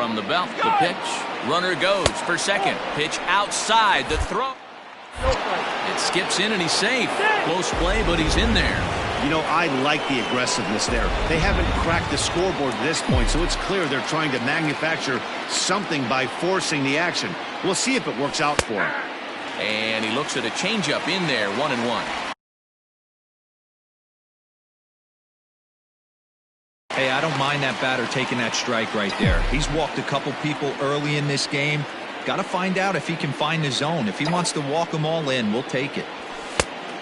From the belt, the pitch. Runner goes for second. Pitch outside. The throw. It skips in and he's safe. Close play, but he's in there. You know, I like the aggressiveness there. They haven't cracked the scoreboard at this point, so it's clear they're trying to manufacture something by forcing the action. We'll see if it works out for him. And he looks at a changeup in there, 1-1. Hey, I don't mind that batter taking that strike right there. He's walked a couple people early in this game. Got to find out if he can find the zone. If he wants to walk them all in, we'll take it.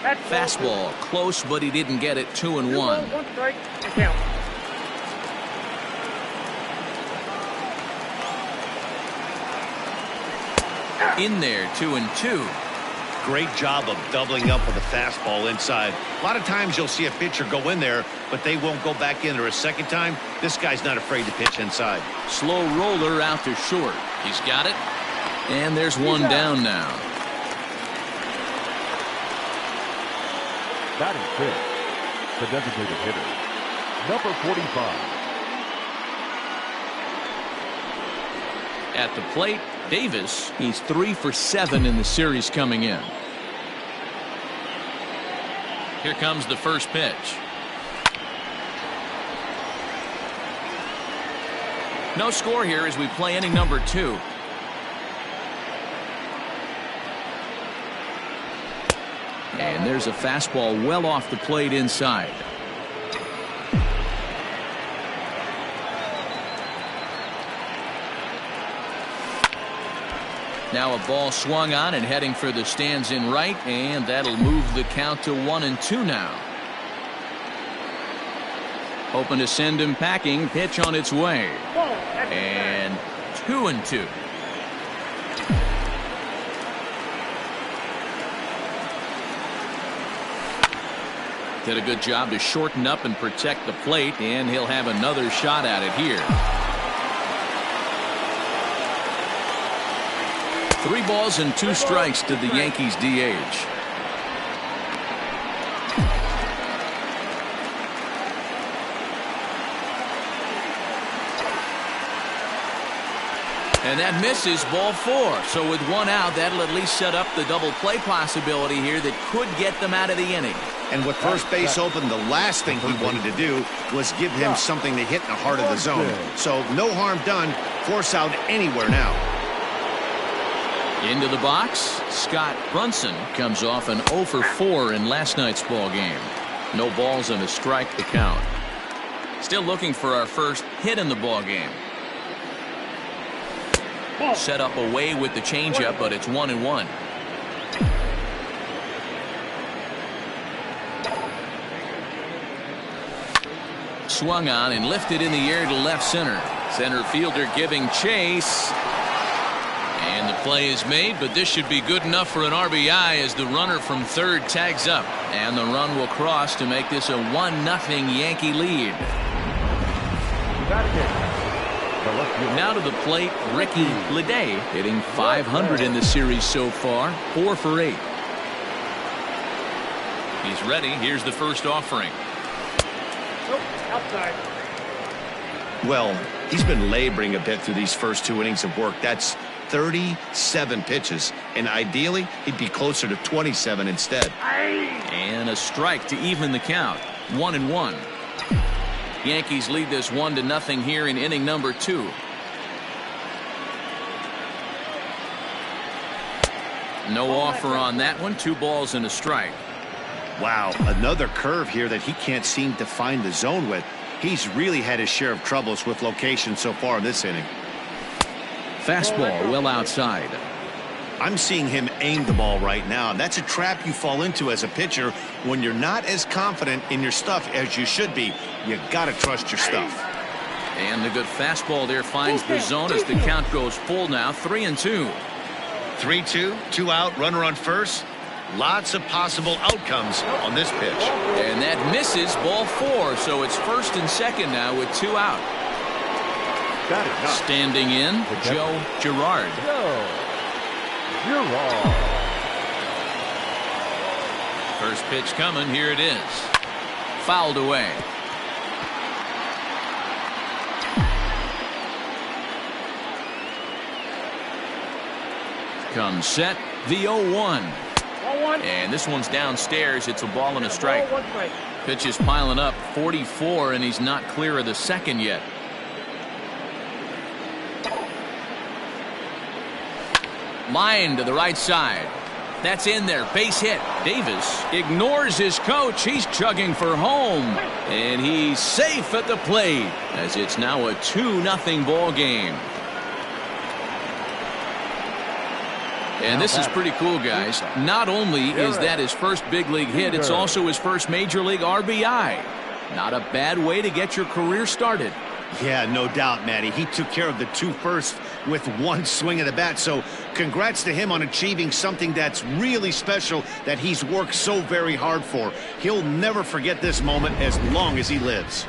Fastball close, but he didn't get it. 2-1. One strike, and count. In there, 2-2. Great job of doubling up with a fastball inside. A lot of times you'll see a pitcher go in there, but they won't go back in there a second time. This guy's not afraid to pitch inside. Slow roller out to short. He's got it. And there's one down now. Batting fifth, the designated hitter, number 45. At the plate, Davis. He's 3 for 7 in the series coming in. Here comes the first pitch. No score here as we play inning number 2. And there's a fastball well off the plate inside. Now a ball swung on and heading for the stands in right, and that'll move the count to 1-2 now. Hoping to send him packing. Pitch on its way. And 2-2. Did a good job to shorten up and protect the plate, and he'll have another shot at it here. 3 balls and 2 strikes to the Yankees DH. And that misses, ball 4. So with 1 out, that'll at least set up the double play possibility here that could get them out of the inning. And with first base open, the last thing he wanted to do was give him something to hit in the heart of the zone. So no harm done. Force out anywhere now. Into the box, Scott Brunson comes off an 0 for 4 in last night's ball game. No balls and a strike to count. Still looking for our first hit in the ball game. Set up away with the changeup, but it's 1-1. Swung on and lifted in the air to left center. Center fielder giving chase. And the play is made, but this should be good enough for an RBI as the runner from third tags up. And the run will cross to make this a 1-0 Yankee lead. Now to the plate, Ricky Ledee, hitting .500 in the series so far, 4 for 8. He's ready. Here's the first offering. Outside. Well, he's been laboring a bit through these first 2 innings of work. That's 37 pitches, and ideally he'd be closer to 27 instead. And a strike to even the count. 1-1. Yankees lead this 1-0 here in inning number 2. No offer on that one. 2 balls and a strike. Wow, another curve here that he can't seem to find the zone with. He's really had his share of troubles with location so far in this inning. Fastball well outside. I'm seeing him aim the ball right now. That's a trap you fall into as a pitcher when you're not as confident in your stuff as you should be. You got to trust your stuff. And the good fastball there finds the zone as the count goes full now. 3-2. 3-2, 2 out, runner on first. Lots of possible outcomes on this pitch. And that misses, ball 4. So it's first and second now with 2 out. Standing in, Joe Girard. First pitch coming. Here it is. Fouled away. Comes set, the 0-1. And this one's downstairs. It's a ball and a strike. Pitch is piling up, 44, and he's not clear of the second yet. Line to the right side. That's in there. Base hit. Davis ignores his coach. He's chugging for home. And he's safe at the plate as it's now a 2-0 ball game. And this is pretty cool, guys. Not only is that his first big league hit, it's also his first major league RBI. Not a bad way to get your career started. Yeah, no doubt, Matty. He took care of the 2 first with 1 swing of the bat. So congrats to him on achieving something that's really special that he's worked so very hard for. He'll never forget this moment as long as he lives.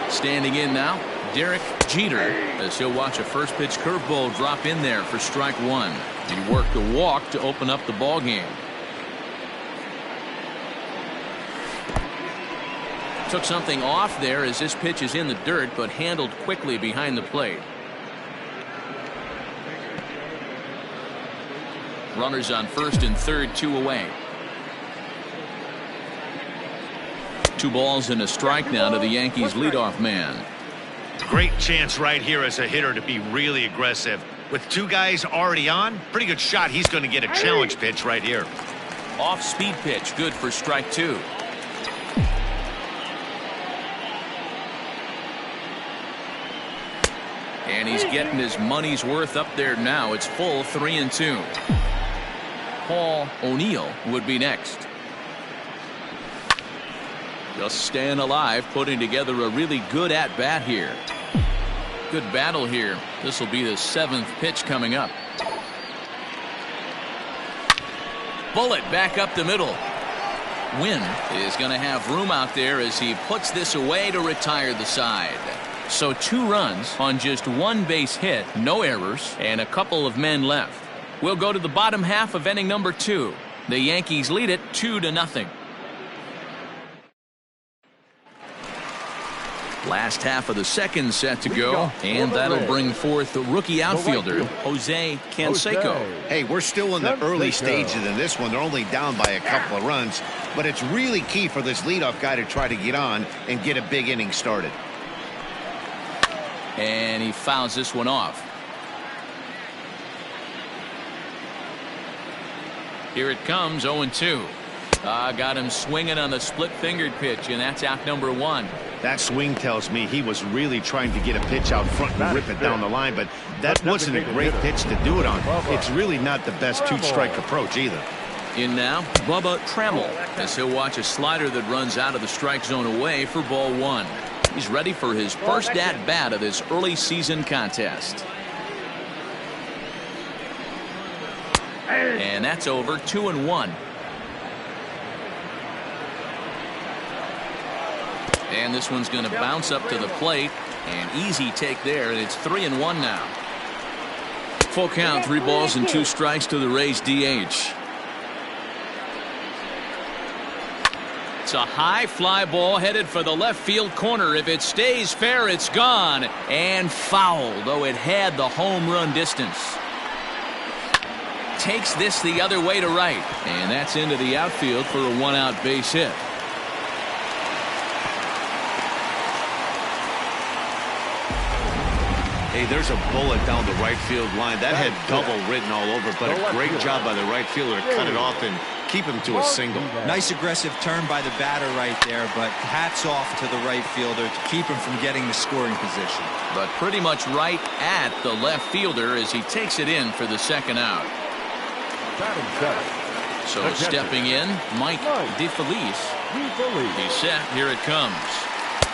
Standing in now, Derek Jeter, as he'll watch a first pitch curveball drop in there for strike 1. He worked a walk to open up the ball game. Took something off there as this pitch is in the dirt, but handled quickly behind the plate. Runners on first and third, 2 away. 2 balls and a strike now to the Yankees leadoff man. Great chance right here as a hitter to be really aggressive. With 2 guys already on, pretty good shot. He's going to get a challenge pitch right here. Off speed pitch, good for strike 2. And he's getting his money's worth up there now. It's full 3-2. Paul O'Neill would be next. Just staying alive, putting together a really good at-bat here. Good battle here. This will be the 7th pitch coming up. Bullet back up the middle. Wynn is going to have room out there as he puts this away to retire the side. So 2 runs on just 1 base hit, no errors, and a couple of men left. We'll go to the bottom half of inning number 2. The Yankees lead it 2-0. Last half of the second set to go, and that'll bring forth the rookie outfielder, Jose Canseco. Hey, we're still in the early stages in this one. They're only down by a couple of runs, but it's really key for this leadoff guy to try to get on and get a big inning started. And he fouls this one off. Here it comes, 0-2. Got him swinging on the split-fingered pitch, and that's out number 1. That swing tells me he was really trying to get a pitch out front and rip it down the line, but that wasn't a great pitch to do it on. It's really not the best 2-strike approach either. In now, Bubba Trammell, as he'll watch a slider that runs out of the strike zone away for ball 1. He's ready for his first at-bat of this early season contest. And that's over, 2-1. And this one's going to bounce up to the plate. An easy take there, and it's 3-1 now. Full count, 3 balls and 2 strikes to the Rays DH. It's a high fly ball headed for the left field corner. If it stays fair, it's gone. And fouled, though it had the home run distance. Takes this the other way to right. And that's into the outfield for a 1-out base hit. Hey, there's a bullet down the right field line. That had double written all over, but a great job by the right fielder to cut it off and keep him to a single. Nice aggressive turn by the batter right there, but hats off to the right fielder to keep him from getting the scoring position. But pretty much right at the left fielder as he takes it in for the 2nd out. So stepping in, Mike DeFelice. He's set. Here it comes.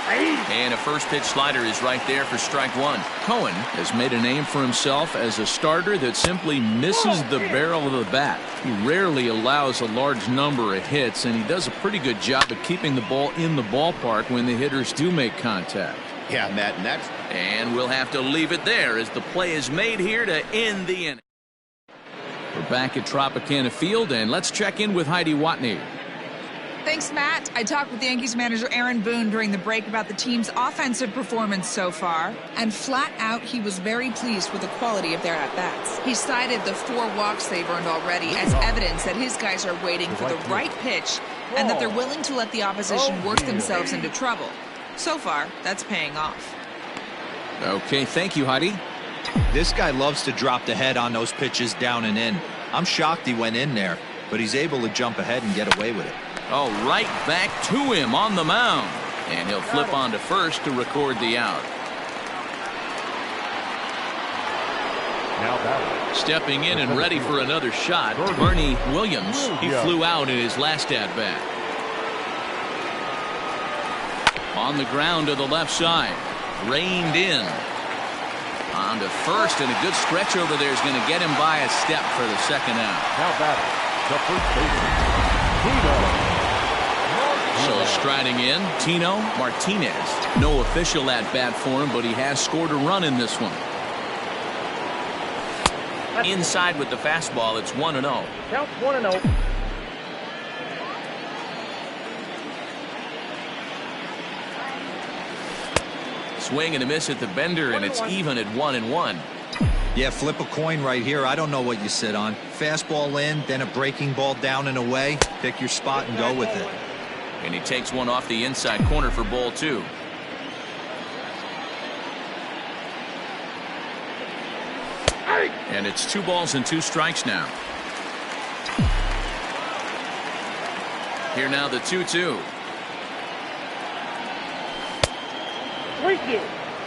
And a first pitch slider is right there for strike 1. Cohen has made a name for himself as a starter that simply misses the barrel of the bat. He rarely allows a large number of hits, and he does a pretty good job of keeping the ball in the ballpark when the hitters do make contact. Yeah, Matt, next. And we'll have to leave it there as the play is made here to end the inning. We're back at Tropicana Field, and let's check in with Heidi Watney. Thanks, Matt. I talked with Yankees manager Aaron Boone during the break about the team's offensive performance so far, and flat out, he was very pleased with the quality of their at-bats. He cited the 4 walks they've earned already as evidence that his guys are waiting for the right pitch and that they're willing to let the opposition work themselves into trouble. So far, that's paying off. Okay, thank you, Heidi. This guy loves to drop the head on those pitches down and in. I'm shocked he went in there, but he's able to jump ahead and get away with it. Oh, right back to him on the mound. And he'll flip on to first to record the out. Now batting. Stepping in and ready for another shot, Bernie Williams. He flew out in his last at-bat. On the ground to the left side. Reined in. On to first, and a good stretch over there is going to get him by a step for the second out. Now batting. The first baseman, Tino. So striding in, Tino Martinez. No official at-bat for him, but he has scored a run in this one. Inside with the fastball, it's 1-0. Count 1-0. Swing and a miss at the bender, and it's even at 1-1. Yeah, flip a coin right here. I don't know what you sit on. Fastball in, then a breaking ball down and away. Pick your spot and go with it. And he takes one off the inside corner for ball 2. And it's 2 balls and 2 strikes now. Here now the 2-2.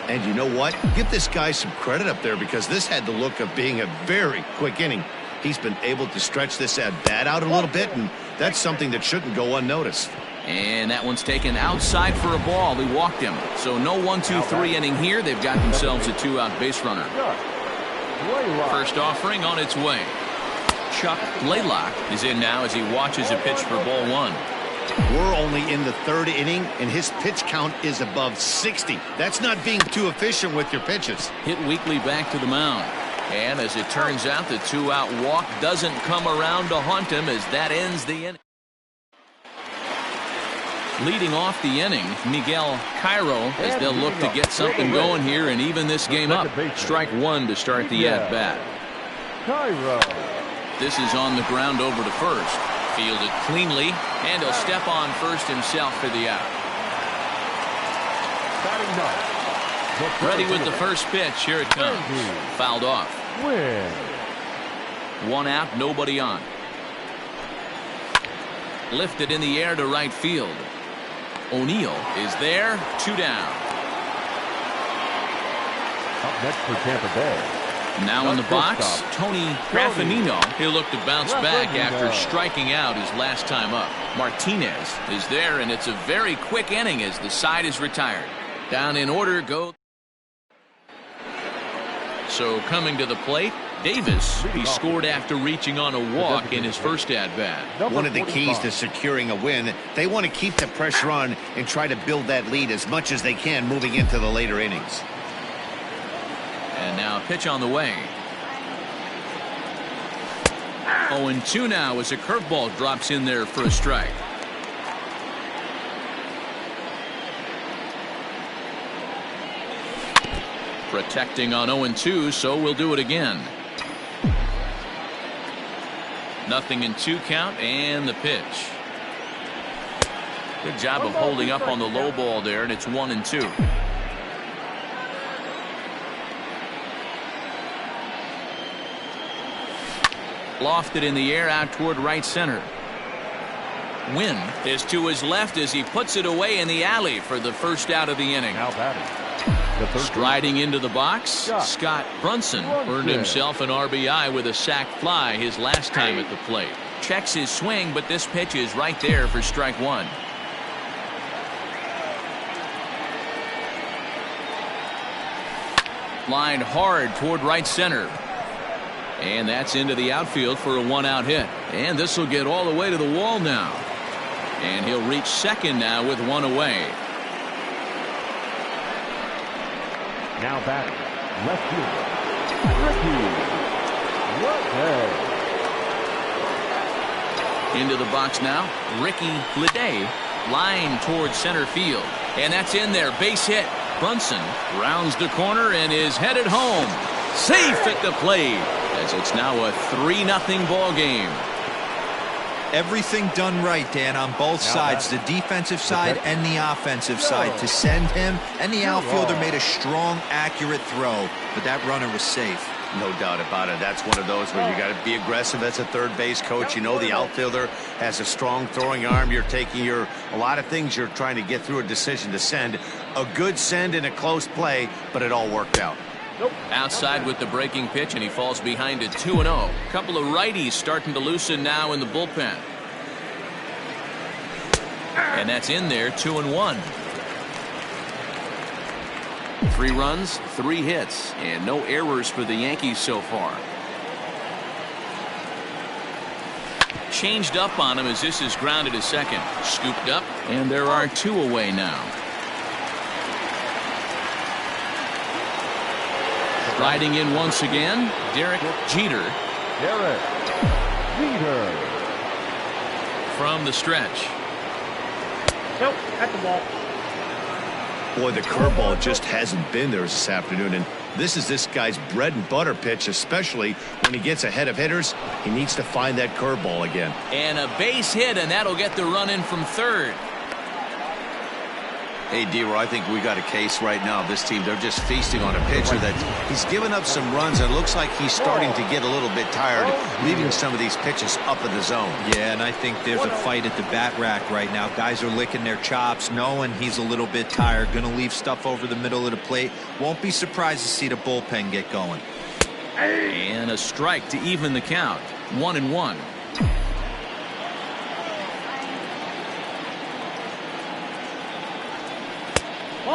And you know what? Give this guy some credit up there, because this had the look of being a very quick inning. He's been able to stretch this at-bat out a little bit, and that's something that shouldn't go unnoticed. And that one's taken outside for a ball. He walked him. So no 1-2-3 inning here. They've got themselves a 2-out base runner. First offering on its way. Chuck Blaylock is in now as he watches a pitch for ball 1. We're only in the 3rd inning, and his pitch count is above 60. That's not being too efficient with your pitches. Hit weakly back to the mound. And as it turns out, the 2-out walk doesn't come around to haunt him, as that ends the inning. Leading off the inning, Miguel Cairo, as they'll look to get something going here and even this game up. Strike 1 to start the at-bat. Cairo. This is on the ground over to first. Fielded cleanly, and he'll step on first himself for the out. Ready with the first pitch. Here it comes. Fouled off. Win. 1 out, nobody on. Lifted in the air to right field. O'Neill is there. 2 down. Up next for Tampa Bay. Now in the box, Tony Graffinino. He'll look to bounce back after striking out his last time up. Martinez is there, and it's a very quick inning as the side is retired. Down in order go. So coming to the plate, Davis. He scored after reaching on a walk in his first at-bat. One of the keys to securing a win, they want to keep the pressure on and try to build that lead as much as they can moving into the later innings. And now a pitch on the way. 0-2 now as a curveball drops in there for a strike. Protecting on 0-2, so we'll do it again. 0-2 count, and the pitch. Good job of holding up on the low ball there, and it's 1-2. Lofted in the air out toward right center. Wynn is to his left as he puts it away in the alley for the first out of the inning. Now batting. Striding into the box, Scott Brunson earned himself an RBI with a sac fly his last time at the plate. Checks his swing, but this pitch is right there for strike 1. Lined hard toward right center. And that's into the outfield for a 1-out hit. And this will get all the way to the wall now. And he'll reach second now with 1 away. Now batting, left fielder, Ricky Lopez. Into the box now, Ricky Leday, line towards center field. And that's in there, base hit. Brunson rounds the corner and is headed home. Safe at the plate, as it's now a 3-0 ball game. Everything done right, Dan, on both sides, the defensive side and the offensive side, to send him, and the outfielder made a strong, accurate throw, but that runner was safe. No doubt about it. That's one of those where you got to be aggressive as a third base coach. You know the outfielder has a strong throwing arm. You're taking a lot of things you're trying to get through a decision to send. A good send in a close play, but it all worked out. Outside with the breaking pitch, and he falls behind at 2-0. Couple of righties starting to loosen now in the bullpen. And that's in there, 2-1. 3 runs, 3 hits, and no errors for the Yankees so far. Changed up on him as this is grounded to second. Scooped up, and there are 2 away now. Riding in once again, Derek Jeter. Derek Jeter. From the stretch. Nope, at the ball. Boy, the curveball just hasn't been there this afternoon, and this is this guy's bread and butter pitch, especially when he gets ahead of hitters. He needs to find that curveball again. And a base hit, and that'll get the run in from third. Hey, D-Roy, I think we got a case right now. This team, they're just feasting on a pitcher that he's given up some runs, and it looks like he's starting to get a little bit tired, leaving some of these pitches up in the zone. Yeah, and I think there's a fight at the bat rack right now. Guys are licking their chops, knowing he's a little bit tired, going to leave stuff over the middle of the plate. Won't be surprised to see the bullpen get going. And a strike to even the count. 1-1.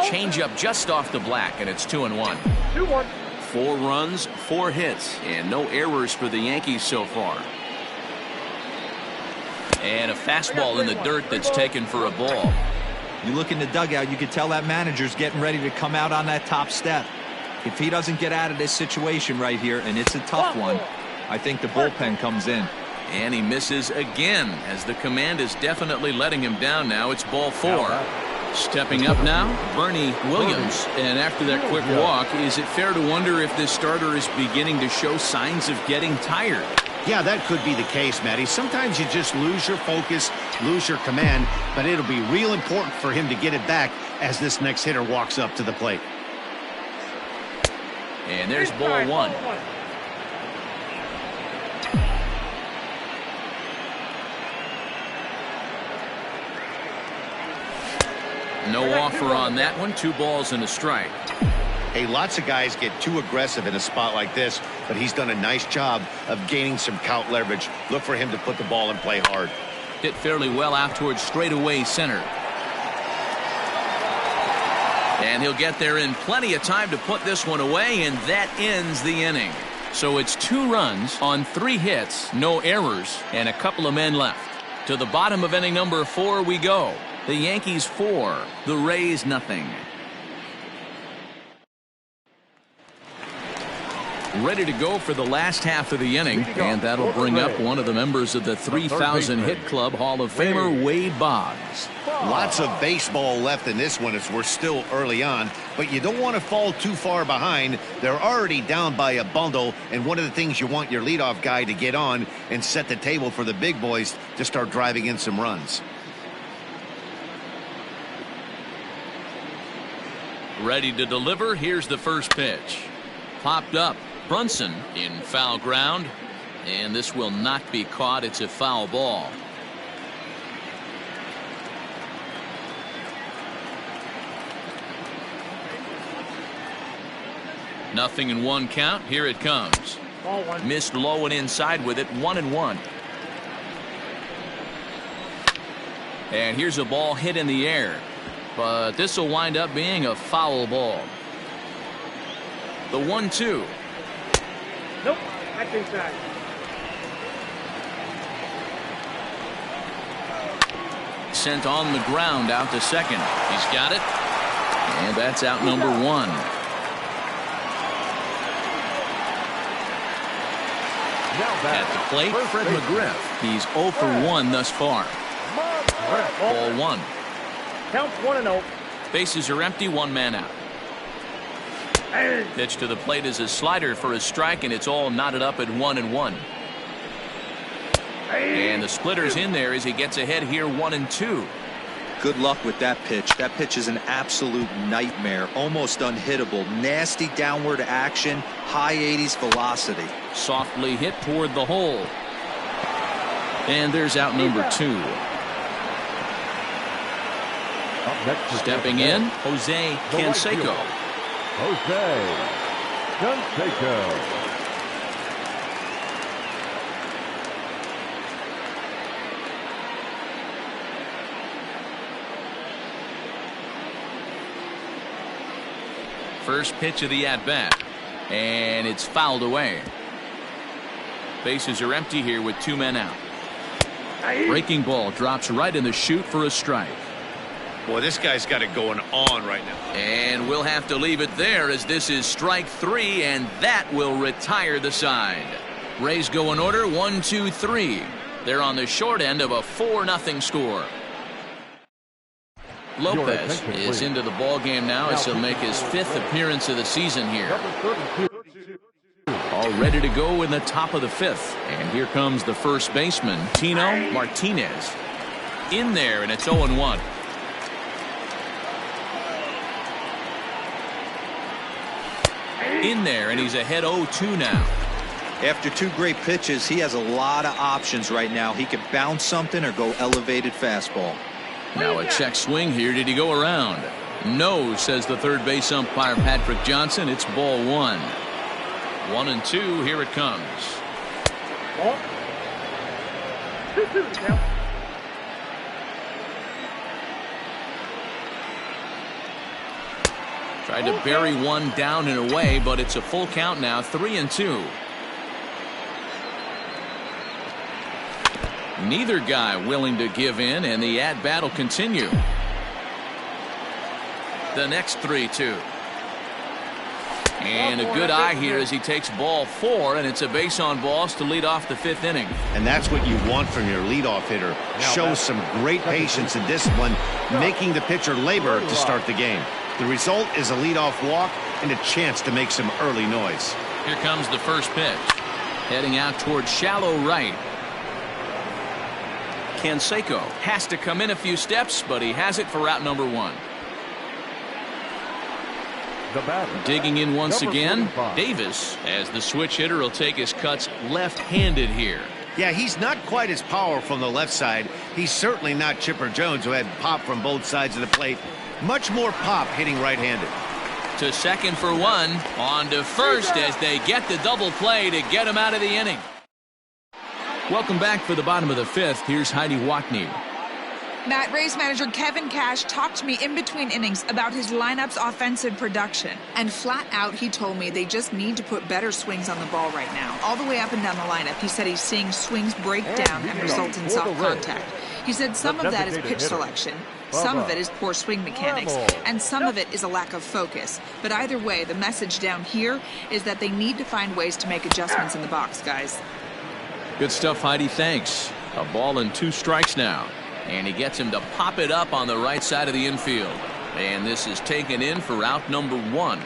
Change up just off the black, and it's 2-1. 2-1. 4 runs, 4 hits, and no errors for the Yankees so far. And a fastball in the dirt that's taken for a ball. You look in the dugout, you can tell that manager's getting ready to come out on that top step. If he doesn't get out of this situation right here, and it's a tough one, I think the bullpen comes in. And he misses again, as the command is definitely letting him down now. It's ball 4. Stepping up now, Bernie Williams. And after that quick walk, is it fair to wonder if this starter is beginning to show signs of getting tired? Yeah, that could be the case, Matty. Sometimes you just lose your focus, lose your command, but it'll be real important for him to get it back as this next hitter walks up to the plate. And there's ball 1. No offer on that one. 2 balls and a strike. Hey, lots of guys get too aggressive in a spot like this, but he's done a nice job of gaining some count leverage. Look for him to put the ball in play hard. Hit fairly well out towards straightaway center. And he'll get there in plenty of time to put this one away, and that ends the inning. So it's 2 runs on 3 hits, no errors, and a couple of men left. To the bottom of inning number 4 we go. The Yankees 4, the Rays nothing. Ready to go for the last half of the inning, and that'll bring up one of the members of the 3,000 Hit Club Hall of Famer, Wade Boggs. Lots of baseball left in this one as we're still early on, but you don't want to fall too far behind. They're already down by a bundle, and one of the things you want your leadoff guy to get on and set the table for the big boys to start driving in some runs. Ready to deliver. Here's the first pitch. Popped up. Brunson in foul ground. And this will not be caught. It's a foul ball. Nothing in 1 count. Here it comes. Ball 1. Missed low and inside with it. 1-1. And here's a ball hit in the air. But this will wind up being a foul ball. The 1-2. Nope, that's inside. Sent on the ground out to second. He's got it. And that's out number 1. At the plate, Fred McGriff. He's 0 for 1 thus far. Ball 1. Count 1-0. Bases are empty, 1 man out. Pitch to the plate is a slider for a strike, and it's all knotted up at 1-1. And the splitter's in there as he gets ahead here 1-2. Good luck with that pitch. That pitch is an absolute nightmare. Almost unhittable. Nasty downward action. High 80s velocity. Softly hit toward the hole. And there's out number 2. Stepping in, Jose Canseco. Jose Canseco. First pitch of the at-bat, and it's fouled away. Bases are empty here with 2 men out. Breaking ball drops right in the chute for a strike. Boy, this guy's got it going on right now. And we'll have to leave it there as this is strike 3, and that will retire the side. Rays go in order 1, 2, 3. They're on the short end of a 4-0 score. Lopez is into the ball game now as he'll make his 5th appearance of the season here. All ready to go in the top of the 5th. And here comes the first baseman, Tino Martinez. In there, and it's 0-1. In there, and he's ahead 0-2 now. After 2 great pitches, he has a lot of options right now. He could bounce something or go elevated fastball. Now a check swing here. Did he go around? No, says the third base umpire Patrick Johnson. It's ball 1. 1-2. Here it comes. Ball. 2-2 count. Tried to bury one down and away, but it's a full count now. 3-2. Neither guy willing to give in, and the at-bat will continue. The next 3-2. And a good eye here as he takes ball 4, and it's a base on balls to lead off the 5th inning. And that's what you want from your leadoff hitter. Shows some great patience and discipline, making the pitcher labor to start the game. The result is a leadoff walk and a chance to make some early noise. Here comes the first pitch. Heading out towards shallow right. Canseco has to come in a few steps, but he has it for route number 1. Digging in once again, Davis, as the switch hitter will take his cuts left-handed here. Yeah, he's not quite as powerful on the left side. He's certainly not Chipper Jones, who had pop from both sides of the plate. Much more pop hitting right-handed. To second for 1, on to first as they get the double play to get him out of the inning. Welcome back for the bottom of the 5th. Here's Heidi Watney. Matt, Rays manager Kevin Cash talked to me in between innings about his lineup's offensive production. And flat out, he told me they just need to put better swings on the ball right now. All the way up and down the lineup, he said he's seeing swings break down and result in soft contact. He said some of that is pitch selection, some of it is poor swing mechanics, and some of it is a lack of focus. But either way, the message down here is that they need to find ways to make adjustments in the box, guys. Good stuff, Heidi. Thanks. A ball and 2 strikes now. And he gets him to pop it up on the right side of the infield. And this is taken in for out number 1.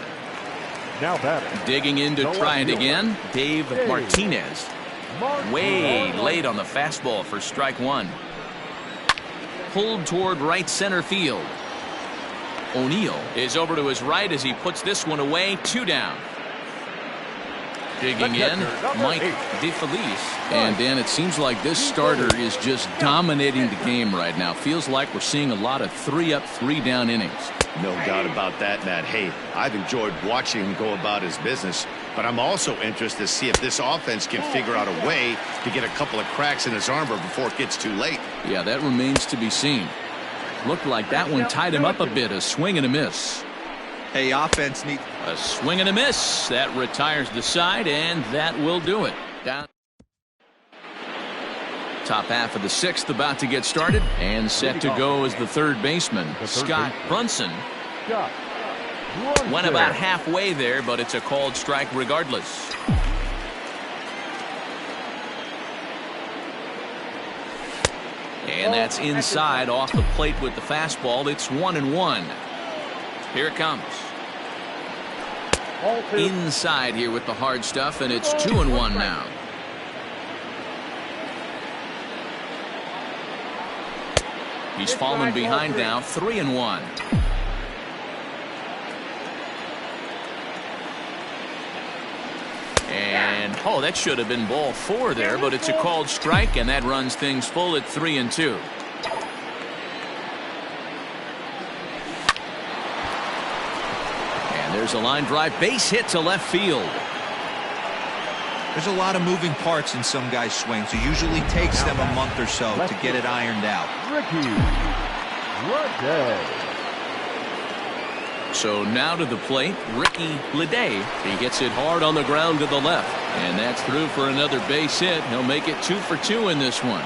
Now batting. Digging in to try it again, Dave Martinez. Way late on the fastball for strike 1. Pulled toward right center field. O'Neill is over to his right as he puts this one away. 2 down. Digging in, Mike DeFelice. And Dan, it seems like this starter is just dominating the game right now. Feels like we're seeing a lot of 3-up, 3-down innings. No doubt about that, Matt. Hey, I've enjoyed watching him go about his business, but I'm also interested to see if this offense can figure out a way to get a couple of cracks in his armor before it gets too late. Yeah, that remains to be seen. Looked like that one tied him up a bit. A swing and a miss. Hey, offense needs a swing and a miss. That retires the side, and that will do it. Down. Top half of the 6th about to get started, and set to go as the third baseman, Scott Brunson. Went about halfway there, but it's a called strike regardless. And that's inside off the plate with the fastball. It's 1-1. Here it comes. Inside here with the hard stuff, and it's 2-1 now. He's fallen behind now, 3-1. And oh, that should have been ball 4 there, but it's a called strike, and that runs things full at 3-2. And there's a line drive, base hit to left field. There's a lot of moving parts in some guys' swings. It usually takes them a month or so to get it ironed out. Ricky Ledee. So now to the plate, Ricky Ledee. He hits it hard on the ground to the left, and that's through for another base hit. He'll make it 2 for 2 in this one.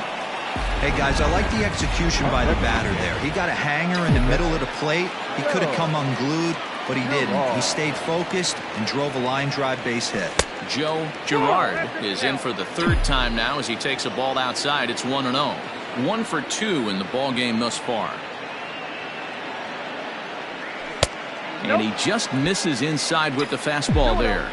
Hey guys, I like the execution by the batter there. He got a hanger in the middle of the plate. He could have come unglued, but he didn't. He stayed focused and drove a line drive base hit. Joe Girard is in for the 3rd time now as he takes a ball outside. It's 1-0. 1 for 2 in the ball game thus far. And he just misses inside with the fastball there.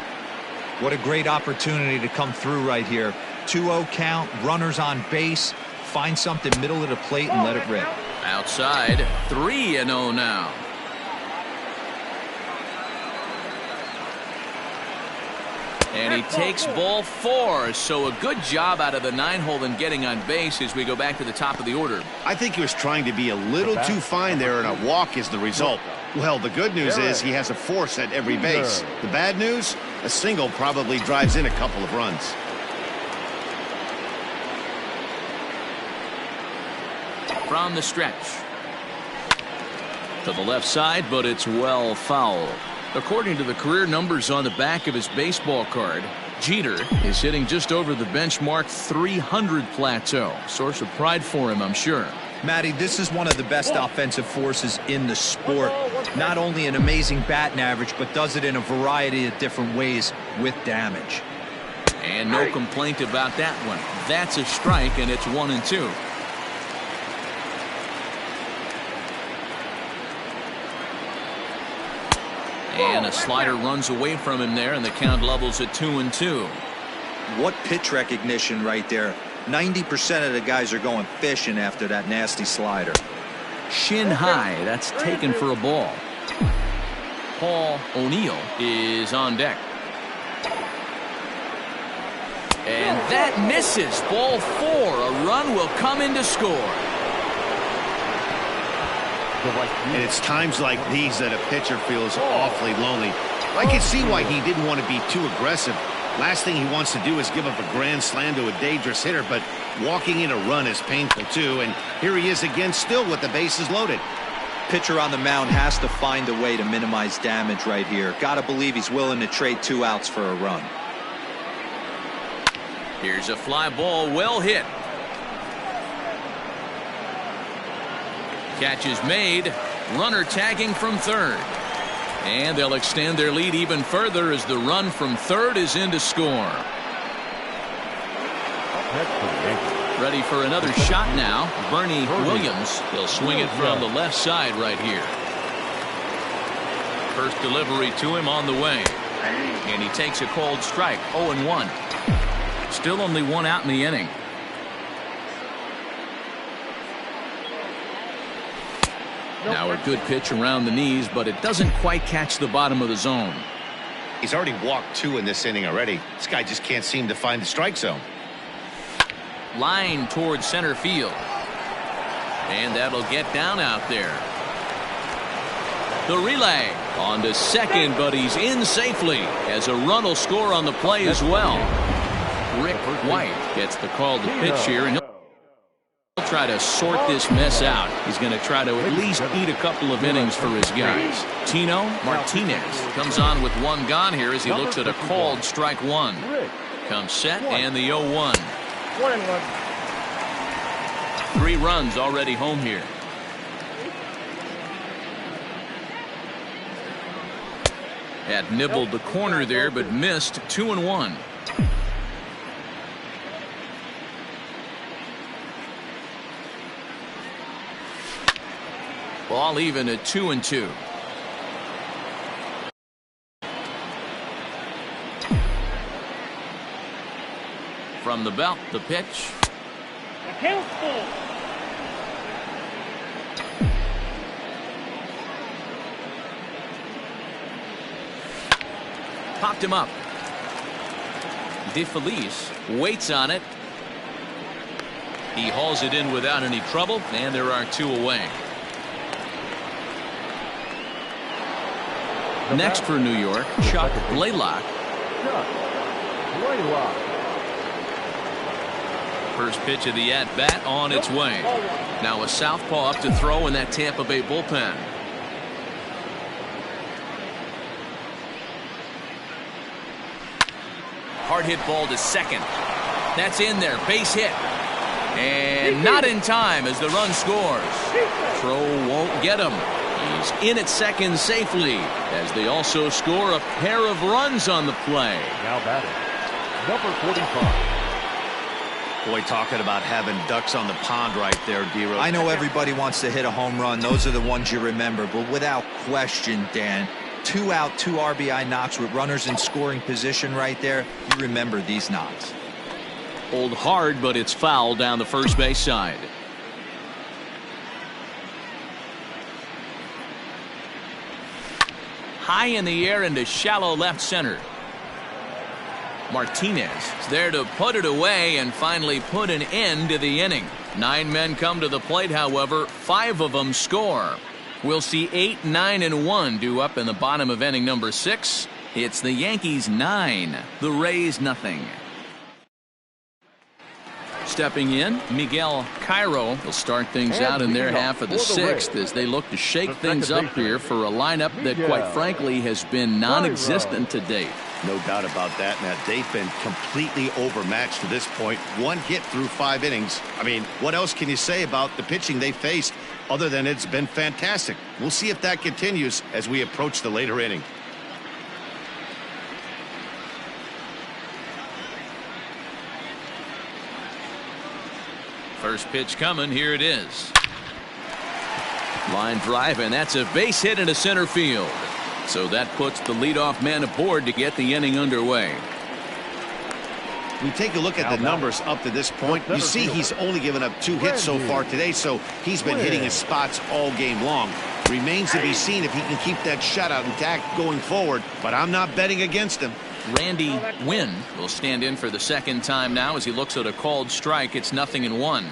What a great opportunity to come through right here. 2-0 count, runners on base. Find something middle of the plate and let it rip. Outside, 3-0 now. And he takes ball 4, so a good job out of the 9-hole in getting on base as we go back to the top of the order. I think he was trying to be a little too fine there, and a walk is the result. Well, the good news is he has a force at every base. The bad news, a single probably drives in a couple of runs. From the stretch. To the left side, but it's well foul. According to the career numbers on the back of his baseball card, Jeter is hitting just over the benchmark 300 plateau. Source of pride for him, I'm sure. Matty, this is one of the best offensive forces in the sport. Not only an amazing batting average, but does it in a variety of different ways with damage. And no complaint about that one. That's a strike, and it's 1-2. And a slider runs away from him there, and the count levels at 2-2. What pitch recognition right there. 90% of the guys are going fishing after that nasty slider. Shin high, that's taken for a ball. Paul O'Neill is on deck. And that misses. Ball 4. A run will come in to score. And it's times like these that a pitcher feels awfully lonely. I can see why he didn't want to be too aggressive. Last thing he wants to do is give up a grand slam to a dangerous hitter, but walking in a run is painful too. And here he is again, still with the bases loaded. Pitcher on the mound has to find a way to minimize damage right here. Gotta believe he's willing to trade 2 outs for a run. Here's a fly ball, well hit. Catch is made. Runner tagging from third. And they'll extend their lead even further as the run from third is in to score. Ready for another shot now. Bernie Williams. He'll swing it from the left side right here. First delivery to him on the way. And he takes a called strike. 0-1. Still only 1 out in the inning. Now a good pitch around the knees, but it doesn't quite catch the bottom of the zone. He's already walked 2 in this inning already. This guy just can't seem to find the strike zone. Line towards center field. And that'll get down out there. The relay on to second, but he's in safely as a run will score on the play as well. Rick White gets the call to pitch here, and he'll try to sort this mess out. He's going to try to at least eat a couple of innings for his guys. Tino Martinez comes on with 1 gone here as he looks at a called strike 1. Comes set and the 0-1. 1-1. 3 runs already home here. Had nibbled the corner there, but missed. 2-1. Ball even at 2-2. From the belt, the pitch. The count's full. Popped him up. DeFelice waits on it. He hauls it in without any trouble, and there are 2 away. Next for New York, Chuck Blaylock. Chuck Blaylock. First pitch of the at-bat on its way. Now a southpaw up to throw in that Tampa Bay bullpen. Hard hit ball to second. That's in there. Base hit. And not in time as the run scores. Throw won't get him. He's in at second safely as they also score a pair of runs on the play. Now batting, number 45. Boy, talking about having ducks on the pond right there, D-Rose. I know everybody wants to hit a home run. Those are the ones you remember. But without question, Dan, 2 out, 2 RBI knocks with runners in scoring position right there. You remember these knocks. Pulled hard, but it's foul down the first base side. High in the air into shallow left center. Martinez is there to put it away and finally put an end to the inning. 9 men come to the plate, however, 5 of them score. We'll see 8, 9, and 1 due up in the bottom of inning number 6. It's the Yankees 9, the Rays nothing. Stepping in, Miguel Cairo will start things out in their half of the 6th as they look to shake things up here for a lineup that, quite frankly, has been non-existent to date. No doubt about that, Matt. They've been completely overmatched to this point. 1 hit through 5 innings. I mean, what else can you say about the pitching they faced other than it's been fantastic? We'll see if that continues as we approach the later inning. First pitch coming. Here it is. Line drive, and that's a base hit into center field. So that puts the leadoff man aboard to get the inning underway. We take a look at the numbers up to this point. You see he's only given up 2 hits so far today, so he's been hitting his spots all game long. Remains to be seen if he can keep that shutout intact going forward, but I'm not betting against him. Randy Wynn will stand in for the second time now as he looks at a called strike. It's 0-1.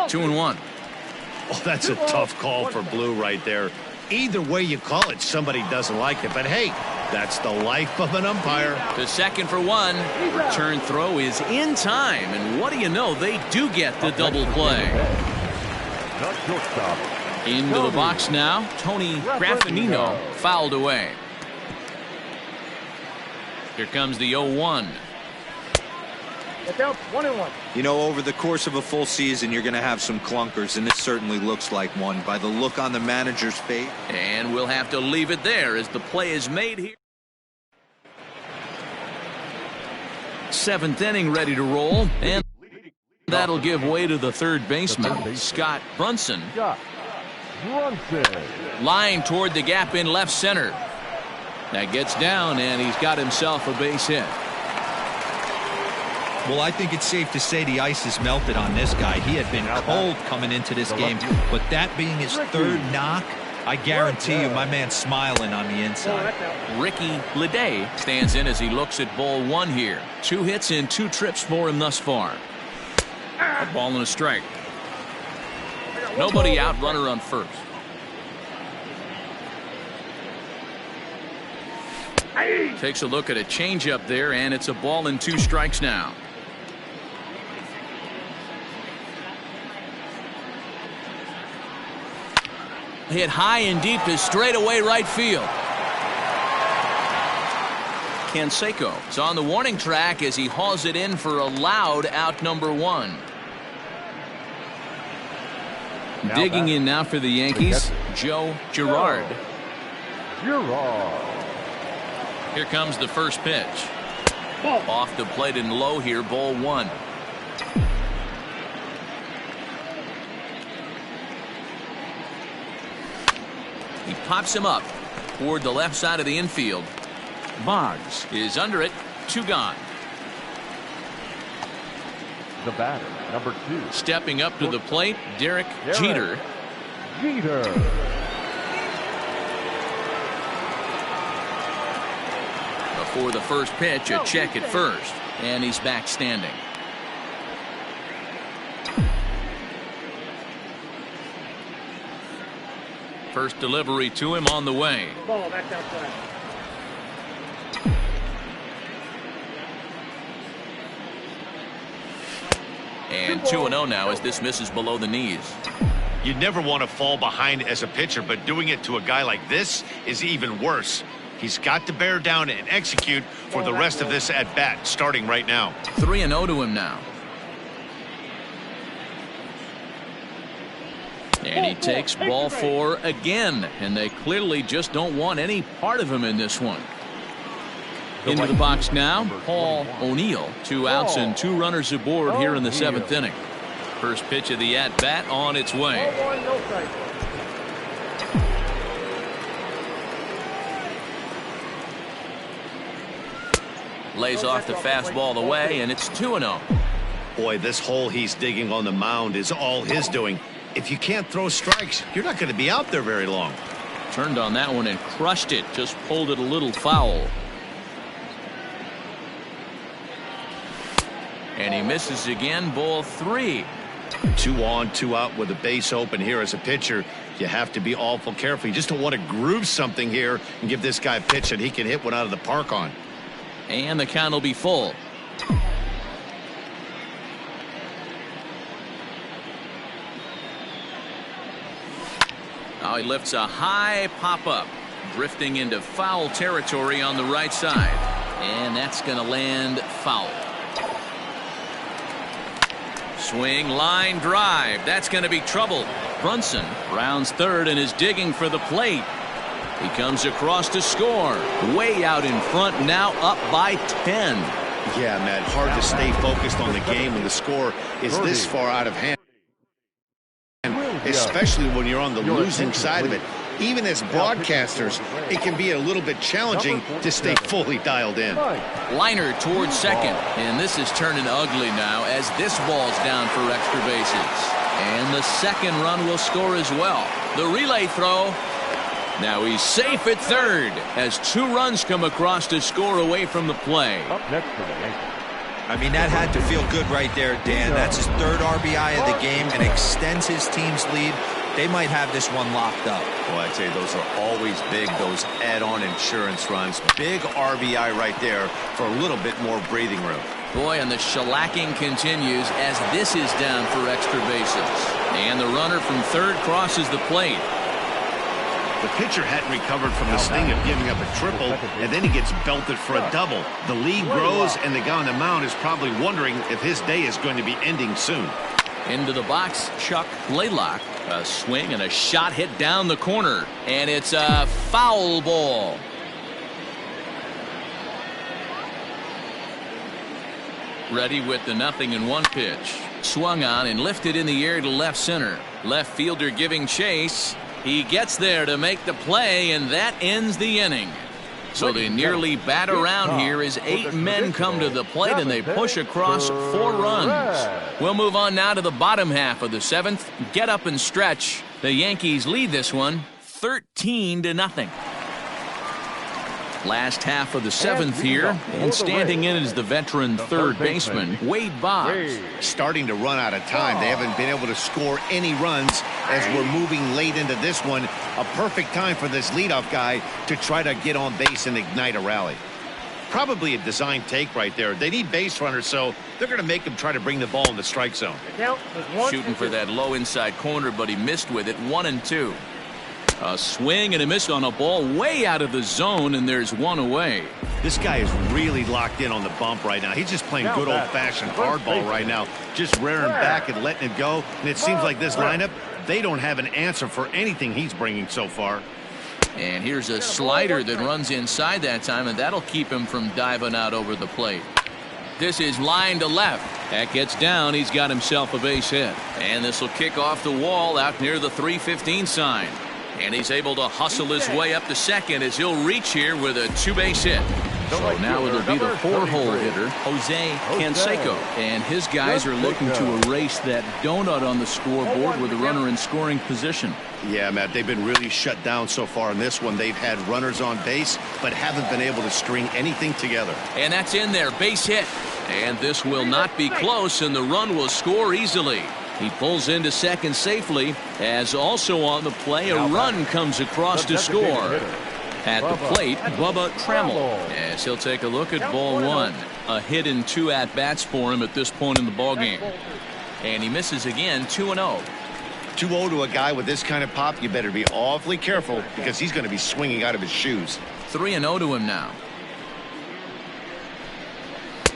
Two and 1. Oh, that's a tough call for Blue right there. Either way you call it, somebody doesn't like it. But hey, that's the life of an umpire. To second for 1. Return throw is in time. And what do you know? They do get the double play. Into the box now. Tony Graffinino fouled away. Here comes the 0-1. Look out, 1-1. You know, over the course of a full season, you're going to have some clunkers, and this certainly looks like one by the look on the manager's face. And we'll have to leave it there as the play is made here. 7th inning ready to roll, and that'll give way to the third baseman, Scott Brunson. Line toward the gap in left center. That gets down, and he's got himself a base hit. Well, I think it's safe to say the ice has melted on this guy. He had been cold coming into this game, but that being his 3rd knock, I guarantee you my man's smiling on the inside. Ricky Ledee stands in as he looks at ball 1 here. 2 hits and 2 trips for him thus far. A ball and a strike. Nobody out, runner on first. Takes a look at a changeup there, and it's a ball and 2 strikes now. Hit high and deep to straightaway right field. Canseco is on the warning track as he hauls it in for a loud out number 1. Digging in now for the Yankees, Joe Girard. Here comes the first pitch. Off the plate and low here, ball 1. He pops him up toward the left side of the infield. Boggs is under it. 2 gone. The batter, number 2. Stepping up to the plate, Derek Jeter. Before the first pitch, a check at first, and he's back standing. First delivery to him on the way. Ball, that's outside. And 2-0 now as this misses below the knees. You never want to fall behind as a pitcher, but doing it to a guy like this is even worse. He's got to bear down and execute for the rest of this at bat, starting right now. 3-0 to him now. And he takes ball 4 again, and they clearly just don't want any part of him in this one. Into the box now, Paul O'Neill. 2 outs and 2 runners aboard here in the 7th inning. First pitch of the at-bat on its way. Lays off the fastball away, and it's 2-0. Boy, this hole he's digging on the mound is all his doing. If you can't throw strikes, you're not going to be out there very long. Turned on that one and crushed it. Just pulled it a little foul. And he misses again, ball 3. 2 on, 2 out with a base open here as a pitcher. You have to be awful careful. You just don't want to groove something here and give this guy a pitch that he can hit one out of the park on. And the count will be full. Now he lifts a high pop-up, drifting into foul territory on the right side. And that's going to land foul. Swing, line drive. That's going to be trouble. Brunson rounds third and is digging for the plate. He comes across to score. Way out in front, now up by 10. Yeah, Matt, hard to stay focused on the game when the score is this far out of hand. Especially when you're on the losing side of it. Even as broadcasters, it can be a little bit challenging to stay fully dialed in. Liner towards second, and this is turning ugly now as this ball's down for extra bases. And the second run will score as well. The relay throw. Now he's safe at third as 2 runs come across to score away from the play. Up next for the Yankees. I mean, that had to feel good right there, Dan. That's his 3rd RBI of the game and extends his team's lead. They might have this one locked up. Well, I'd say those are always big, those add-on insurance runs. Big RBI right there for a little bit more breathing room. Boy, and the shellacking continues as this is down for extra bases. And the runner from third crosses the plate. The pitcher hadn't recovered from the sting of giving up a triple, and then he gets belted for a double. The lead grows, and the guy on the mound is probably wondering if his day is going to be ending soon. Into the box, Chuck Laylock. A swing and a shot hit down the corner, and it's a foul ball. Ready with the 0-1 pitch. Swung on and lifted in the air to left center. Left fielder giving chase. He gets there to make the play, and that ends the inning. So they nearly bat around here as 8 men come to the plate and they push across 4 runs. We'll move on now to the bottom half of the 7th. Get up and stretch. The Yankees lead this one 13-0. Last half of the 7th here, and standing in is the veteran third baseman, Wade Boggs. Starting to run out of time. They haven't been able to score any runs as we're moving late into this one. A perfect time for this leadoff guy to try to get on base and ignite a rally. Probably a design take right there. They need base runners, so they're going to make him try to bring the ball in the strike zone. Shooting for that low inside corner, but he missed with it. 1-2. A swing and a miss on a ball way out of the zone, and there's one away. This guy is really locked in on the bump right now. He's just playing good old-fashioned hardball right now, just rearing back and letting it go. And it seems like this lineup, they don't have an answer for anything he's bringing so far. And here's a slider that runs inside that time, and that'll keep him from diving out over the plate. This is line to left. That gets down. He's got himself a base hit. And this will kick off the wall out near the 315 sign. And he's able to hustle his way up to second as he'll reach here with a two-base hit. So now it'll be the 4-hole hitter, Jose Canseco. And his guys are looking to erase that donut on the scoreboard with a runner in scoring position. Yeah, Matt, they've been really shut down so far in this one. They've had runners on base, but haven't been able to string anything together. And that's in there, base hit. And this will not be close, and the run will score easily. He pulls into second safely, as also on the play, a run comes across to score. At the plate, Bubba Trammell, as he'll take a look at ball one. A hit in 2 at-bats for him at this point in the ballgame. And he misses again, 2-0. 2-0 to a guy with this kind of pop, you better be awfully careful because he's going to be swinging out of his shoes. 3-0 to him now.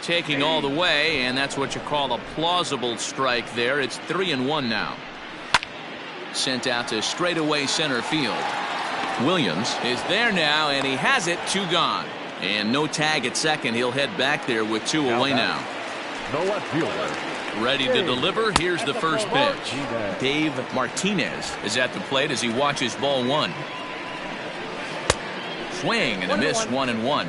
Taking all the way, and that's what you call a plausible strike there. It's 3-1 now. Sent out to straightaway center field. Williams is there now, and he has it, 2 gone. And no tag at second. He'll head back there with 2 away now. No left fielder. Ready to deliver. Here's the first pitch. Dave Martinez is at the plate as he watches ball one. Swing and a miss, 1-1.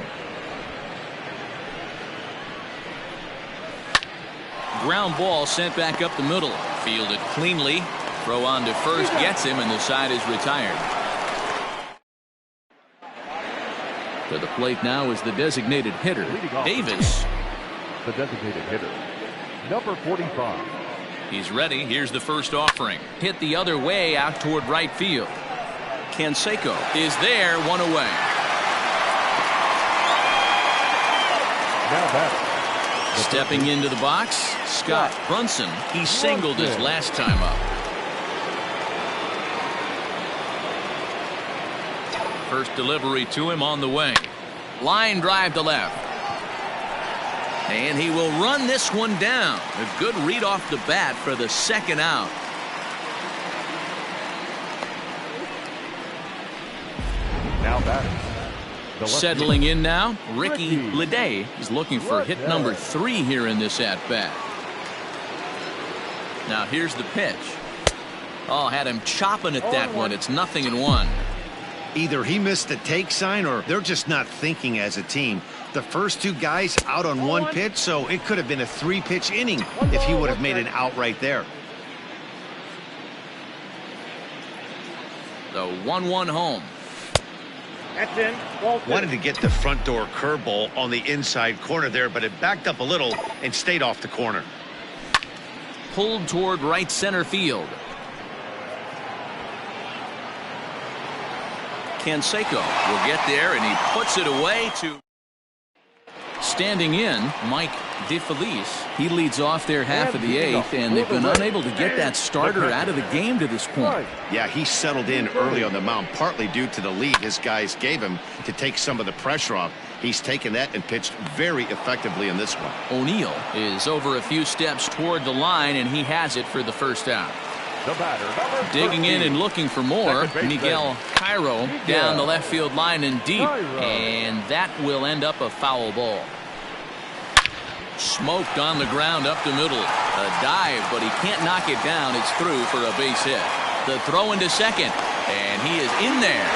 Ground ball sent back up the middle. Fielded cleanly. Throw on to first gets him, and the side is retired. To the plate now is the designated hitter, Davis. The designated hitter, number 45. He's ready. Here's the first offering. Hit the other way out toward right field. Canseco is there, 1 away. Now batter. Stepping into the box, Scott Brunson. He singled his last time up. First delivery to him on the way. Line drive to left. And he will run this one down. A good read off the bat for the second out. Now batter. Settling in now, Ricky Ledee is looking for hit number 3 here in this at-bat. Now here's the pitch. Oh, had him chopping at that one. It's 0-1. Either he missed the take sign or they're just not thinking as a team. The first 2 guys out on 1 pitch, so it could have been a 3-pitch inning if he would have made an out right there. The 1-1 home. That's in. Wanted to get the front door curveball on the inside corner there, but it backed up a little and stayed off the corner. Pulled toward right center field. Canseco will get there, and he puts it away to... Standing in, Mike DeFelice. He leads off their half of the 8th, and they've been unable to get that starter out of the game to this point. Yeah, he settled in early on the mound, partly due to the lead his guys gave him to take some of the pressure off. He's taken that and pitched very effectively in this one. O'Neill is over a few steps toward the line, and he has it for the first out. The batter, digging in and looking for more. Miguel Cairo down the left field line and deep, and that will end up a foul ball. Smoked on the ground up the middle. A dive, but he can't knock it down. It's through for a base hit. The throw into second, and he is in there.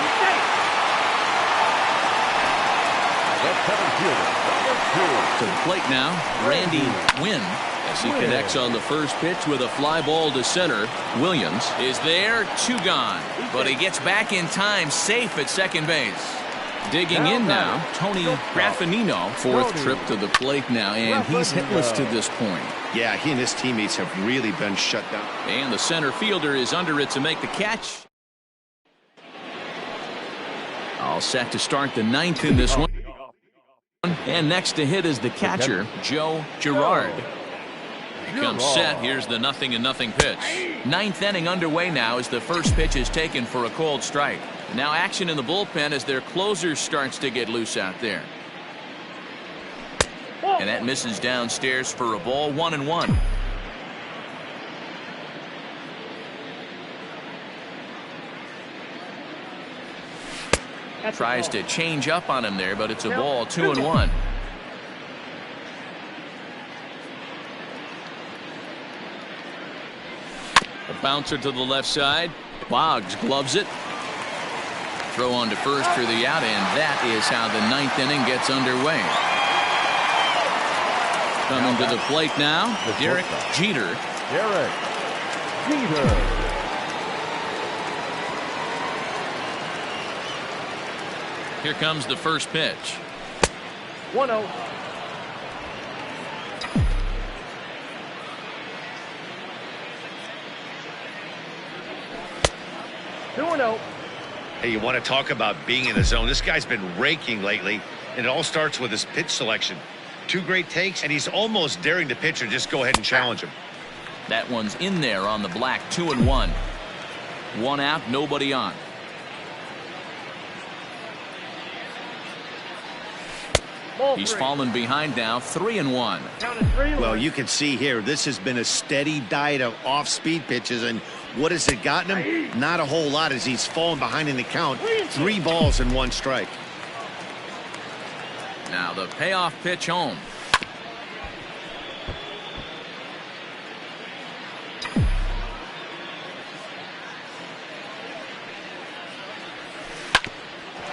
To the plate now, Randy Wynn, as he connects on the first pitch with a fly ball to center. Williams is there, 2 gone, but he gets back in time, safe at second base. Digging in now, Tony Graffinino, 4th trip to the plate now, and he's hitless to this point. Yeah, he and his teammates have really been shut down. And the center fielder is under it to make the catch. All set to start the 9th in this one. And next to hit is the catcher, Joe Girard. comes set. Here's the 0-0 pitch. Ninth inning underway now as the first pitch is taken for a cold strike. Now action in the bullpen as their closer starts to get loose out there. And that misses downstairs for a ball. 1-1. Tries to change up on him there, but it's a ball. 2-1. A bouncer to the left side. Boggs gloves it. Throw on to first for the out, and that is how the ninth inning gets underway. Coming to the plate now, Derek Jeter. Derek Jeter. Here comes the first pitch. 1-0. Hey, you want to talk about being in the zone? This guy's been raking lately, and it all starts with his pitch selection. 2 great takes, and he's almost daring the pitcher just go ahead and challenge him. That one's in there on the black. 2-1. 1 out, nobody on. He's fallen behind now. 3-1. Well, you can see here, this has been a steady diet of off-speed pitches, and what has it gotten him? Not a whole lot as he's fallen behind in the count. 3 balls and 1 strike. Now the payoff pitch home.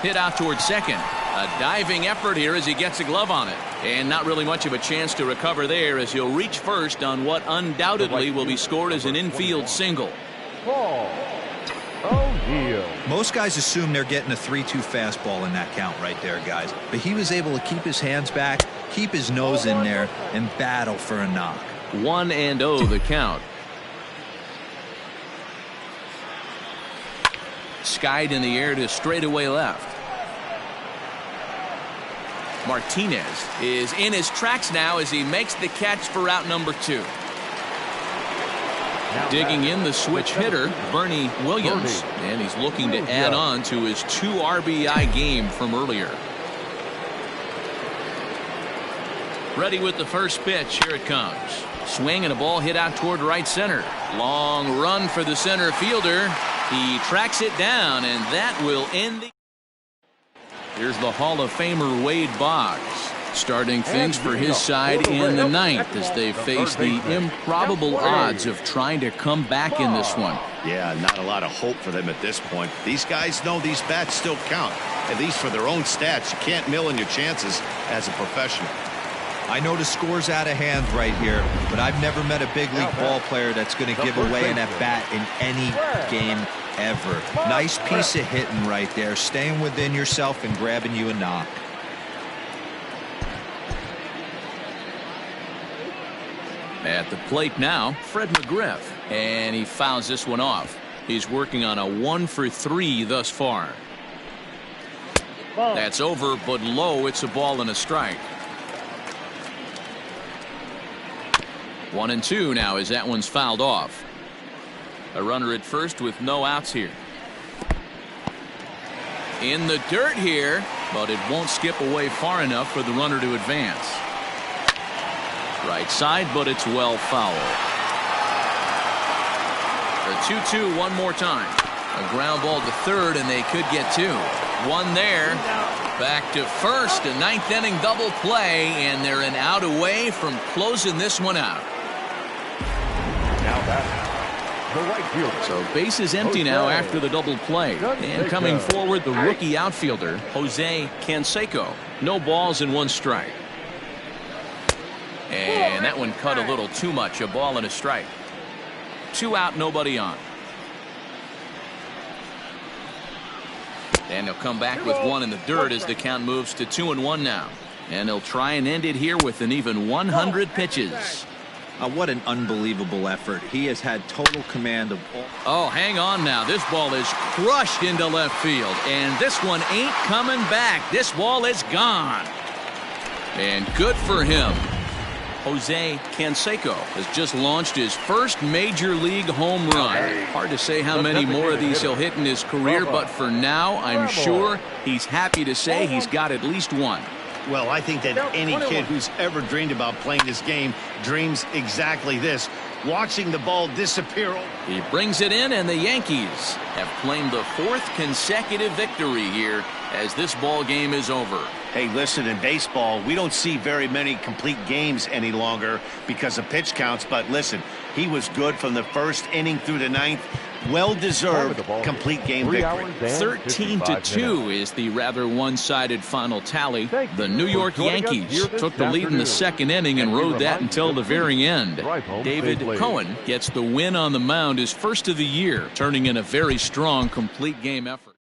Hit out towards second. A diving effort here as he gets a glove on it. And not really much of a chance to recover there as he'll reach first on what undoubtedly will be scored as an infield single. Paul O'Neill. Most guys assume they're getting a 3-2 fastball in that count right there, guys. But he was able to keep his hands back, keep his nose in there, and battle for a knock. 1-0 the count. Skied in the air to straightaway left. Martinez is in his tracks now as he makes the catch for out number 2. Digging in the switch hitter, Bernie Williams, and he's looking to add on to his 2 RBI game from earlier. Ready with the first pitch. Here it comes. Swing and a ball hit out toward right center. Long run for the center fielder. He tracks it down, and that will end the. Here's the Hall of Famer Wade Boggs starting things for his side in the 9th as they face the improbable odds of trying to come back in this one. Yeah, not a lot of hope for them at this point. These guys know these bats still count, at least for their own stats. You can't mill in your chances as a professional. I know the score's out of hand right here, but I've never met a big league ball player that's going to give away an at-bat in any game ever. Nice piece of hitting right there, staying within yourself and grabbing you a knock. At the plate now, Fred McGriff, and he fouls this one off. He's working on a 1 for 3 thus far. That's over, but low. It's a ball and a strike. 1-2 now as that one's fouled off. A runner at first with no outs here. In the dirt here, but it won't skip away far enough for the runner to advance. Right side, but it's well foul. The 2-2 one more time. A ground ball to third, and they could get 2. 1 there. Back to first. A 9th inning double play, and they're an out away from closing this one out. Now back, the right fielder. So base is empty now after the double play. And coming forward, the rookie outfielder, Jose Canseco. No balls and 1 strike. And that one cut a little too much. A ball and a strike. 2 out, nobody on. And they'll come back with 1 in the dirt as the count moves to 2-1 now. And they'll try and end it here with an even 100 pitches. What an unbelievable effort. He has had total command of all. Oh, hang on now. This ball is crushed into left field. And this one ain't coming back. This ball is gone. And good for him. Jose Canseco has just launched his first major league home run. Hard to say how many more of these he'll hit in his career, but for now, I'm sure he's happy to say he's got at least one. Well, I think that any kid who's ever dreamed about playing this game dreams exactly this. Watching the ball disappear. He brings it in, and the Yankees have claimed the 4th consecutive victory here as this ball game is over. Hey, listen, in baseball, we don't see very many complete games any longer because of pitch counts. But listen, he was good from the first inning through the 9th. Well-deserved complete game victory. 13-2 is the rather one-sided final tally. The New York Yankees took the lead in the 2nd inning and rode that until the very end. David Cohen gets the win on the mound, his first of the year, turning in a very strong complete game effort.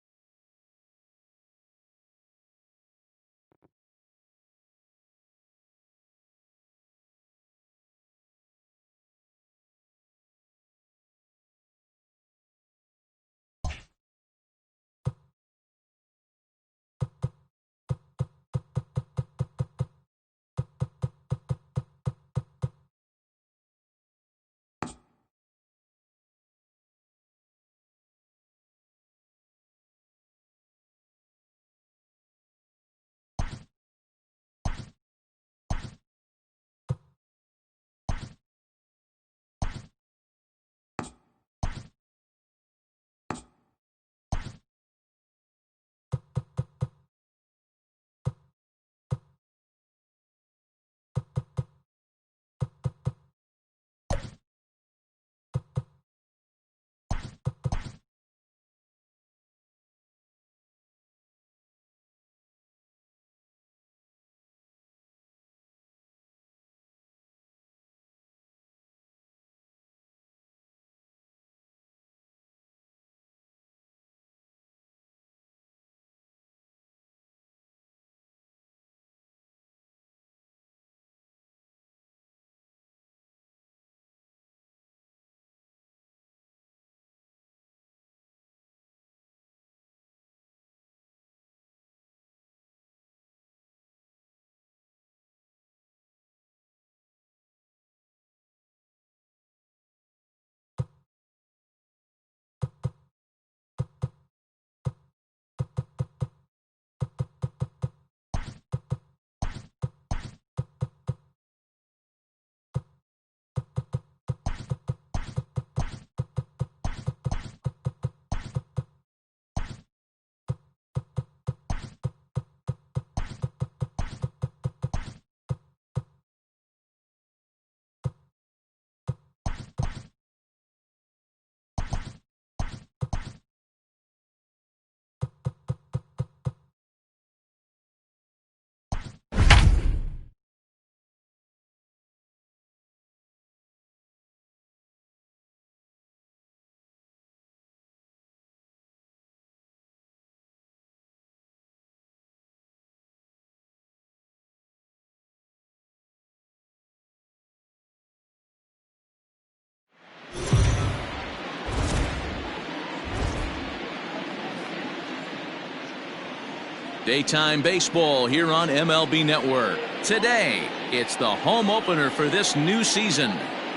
Daytime baseball here on MLB Network. Today, it's the home opener for this new season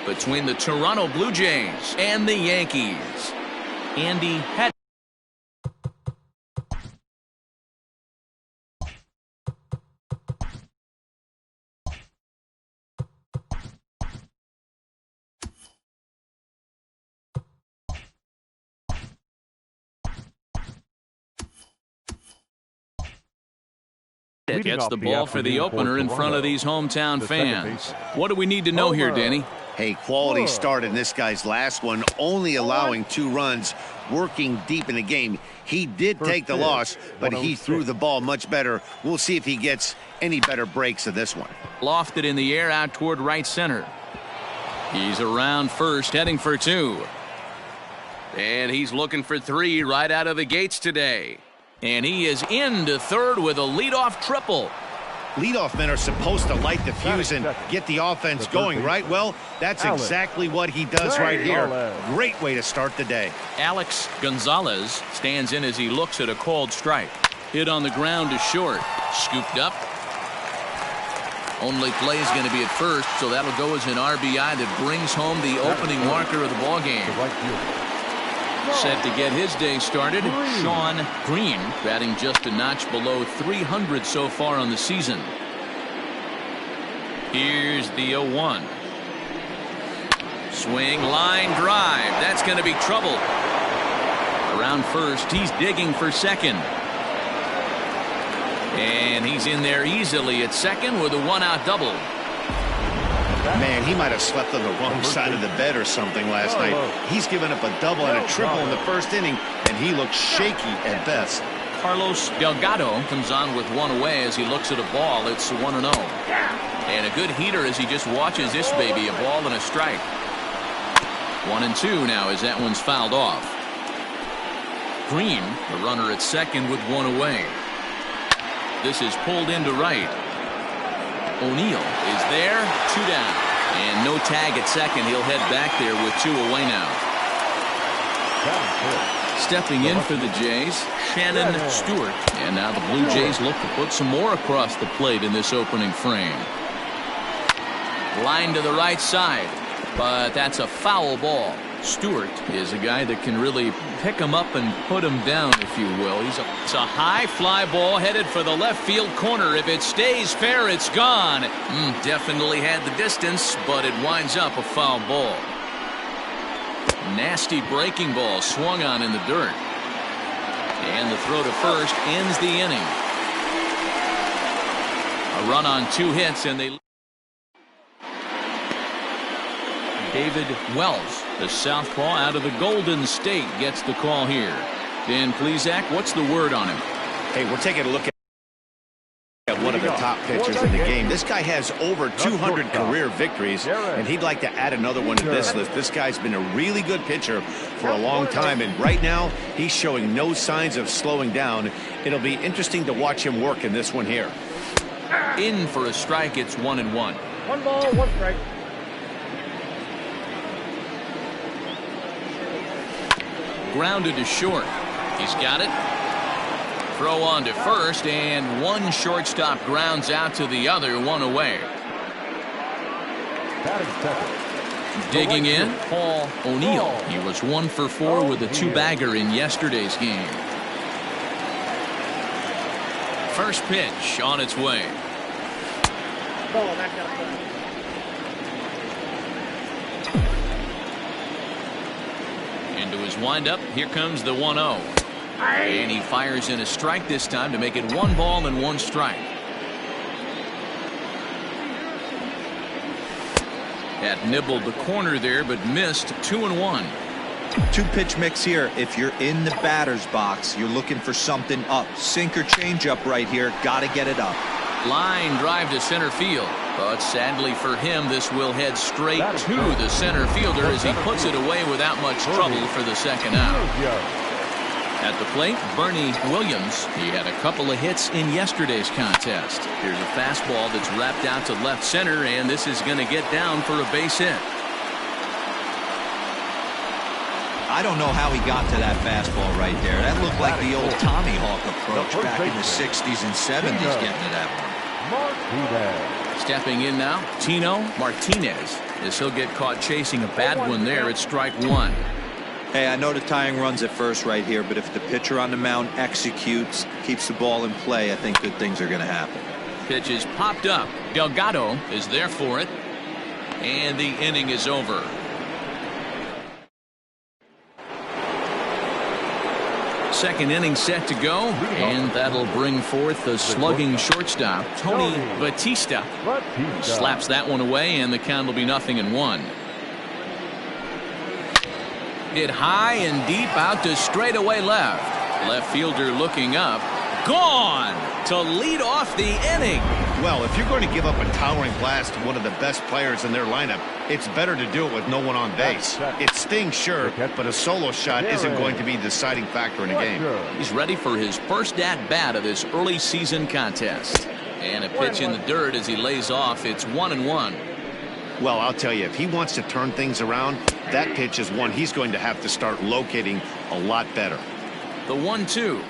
between the Toronto Blue Jays and the Yankees. Andy Head. Gets the ball for the opener in front of these hometown fans. What do we need to know here, Danny? Hey, quality start in this guy's last one, only allowing 2 runs, working deep in the game. He did take the loss, but he threw the ball much better. We'll see if he gets any better breaks of this one. Lofted in the air out toward right center. He's around first, heading for 2. And he's looking for 3 right out of the gates today. And he is into third with a leadoff triple. Leadoff men are supposed to light the fuse and get the offense going, right? Well, that's exactly what he does right here. Great way to start the day. Alex Gonzalez stands in as he looks at a called strike. Hit on the ground to short. Scooped up. Only play is going to be at first, so that'll go as an RBI that brings home the opening marker of the ball game. Set to get his day started, Shawn Green, batting just a notch below 300 so far on the season. Here's the 0-1. Swing, line drive. That's going to be trouble. Around first, he's digging for second. And he's in there easily at second with a one-out double. Man, he might have slept on the wrong side of the bed or something last night. He's given up a double and a triple in the first inning, and he looks shaky at best. Carlos Delgado comes on with one away as he looks at a ball. It's 1-0. And a good heater as he just watches this baby, a ball and a strike. 1-2 now as that one's fouled off. Green, the runner at second with one away. This is pulled into right. O'Neill is there, 2 down. And no tag at second. He'll head back there with 2 away now. Stepping in for the Jays, Shannon Stewart. And now the Blue Jays look to put some more across the plate in this opening frame. Line to the right side, but that's a foul ball. Stewart is a guy that can really pick him up and put him down, if you will. It's a high fly ball headed for the left field corner. If it stays fair, it's gone. Definitely had the distance, but it winds up a foul ball. Nasty breaking ball swung on in the dirt. And the throw to first ends the inning. A run on 2 hits, and they... David Wells, the southpaw out of the Golden State, gets the call here. Dan Plesac, what's the word on him? Hey, we're taking a look at one of the top pitchers in the game. This guy has over 200 career victories, and he'd like to add another one to this list. This guy's been a really good pitcher for a long time, and right now he's showing no signs of slowing down. It'll be interesting to watch him work in this one here. In for a strike, it's 1-1. 1 ball, 1 strike. Grounded to short. He's got it. Throw on to first, and one shortstop grounds out to the other, 1 away. Digging in, Paul O'Neill. He was 1 for 4 with a 2-bagger in yesterday's game. First pitch on its way. Into his windup, here comes the 1-0. And he fires in a strike this time to make it 1 ball and 1 strike. Had nibbled the corner there, but missed. 2-1. 2-pitch mix here. If you're in the batter's box, you're looking for something up. Sinker changeup right here. Got to get it up. Line drive to center field. But sadly for him, this will head straight to the center fielder as he puts it away without much trouble for the second out. At the plate, Bernie Williams. He had a couple of hits in yesterday's contest. Here's a fastball that's wrapped out to left center, and this is going to get down for a base hit. I don't know how he got to that fastball right there. That looked like the old Tommy Hawk approach back in the 60s and 70s getting to that one. Stepping in now, Tino Martinez, as he'll get caught chasing a bad one there at strike 1. Hey, I know the tying run's at first right here, but if the pitcher on the mound executes, keeps the ball in play, I think good things are going to happen. Pitch is popped up. Delgado is there for it. And the inning is over. Second inning set to go, and that'll bring forth the slugging shortstop, Tony Batista. Slaps that one away, and the count will be 0-1. Hit high and deep out to straightaway left. Left fielder looking up. Gone to lead off the inning. Well, if you're going to give up a towering blast to one of the best players in their lineup, it's better to do it with no one on base. It stings, sure, but a solo shot isn't going to be the deciding factor in a game. He's ready for his first at-bat of this early season contest. And a pitch in the dirt as he lays off. It's 1-1. Well, I'll tell you, if he wants to turn things around, that pitch is one he's going to have to start locating a lot better. The 1-2.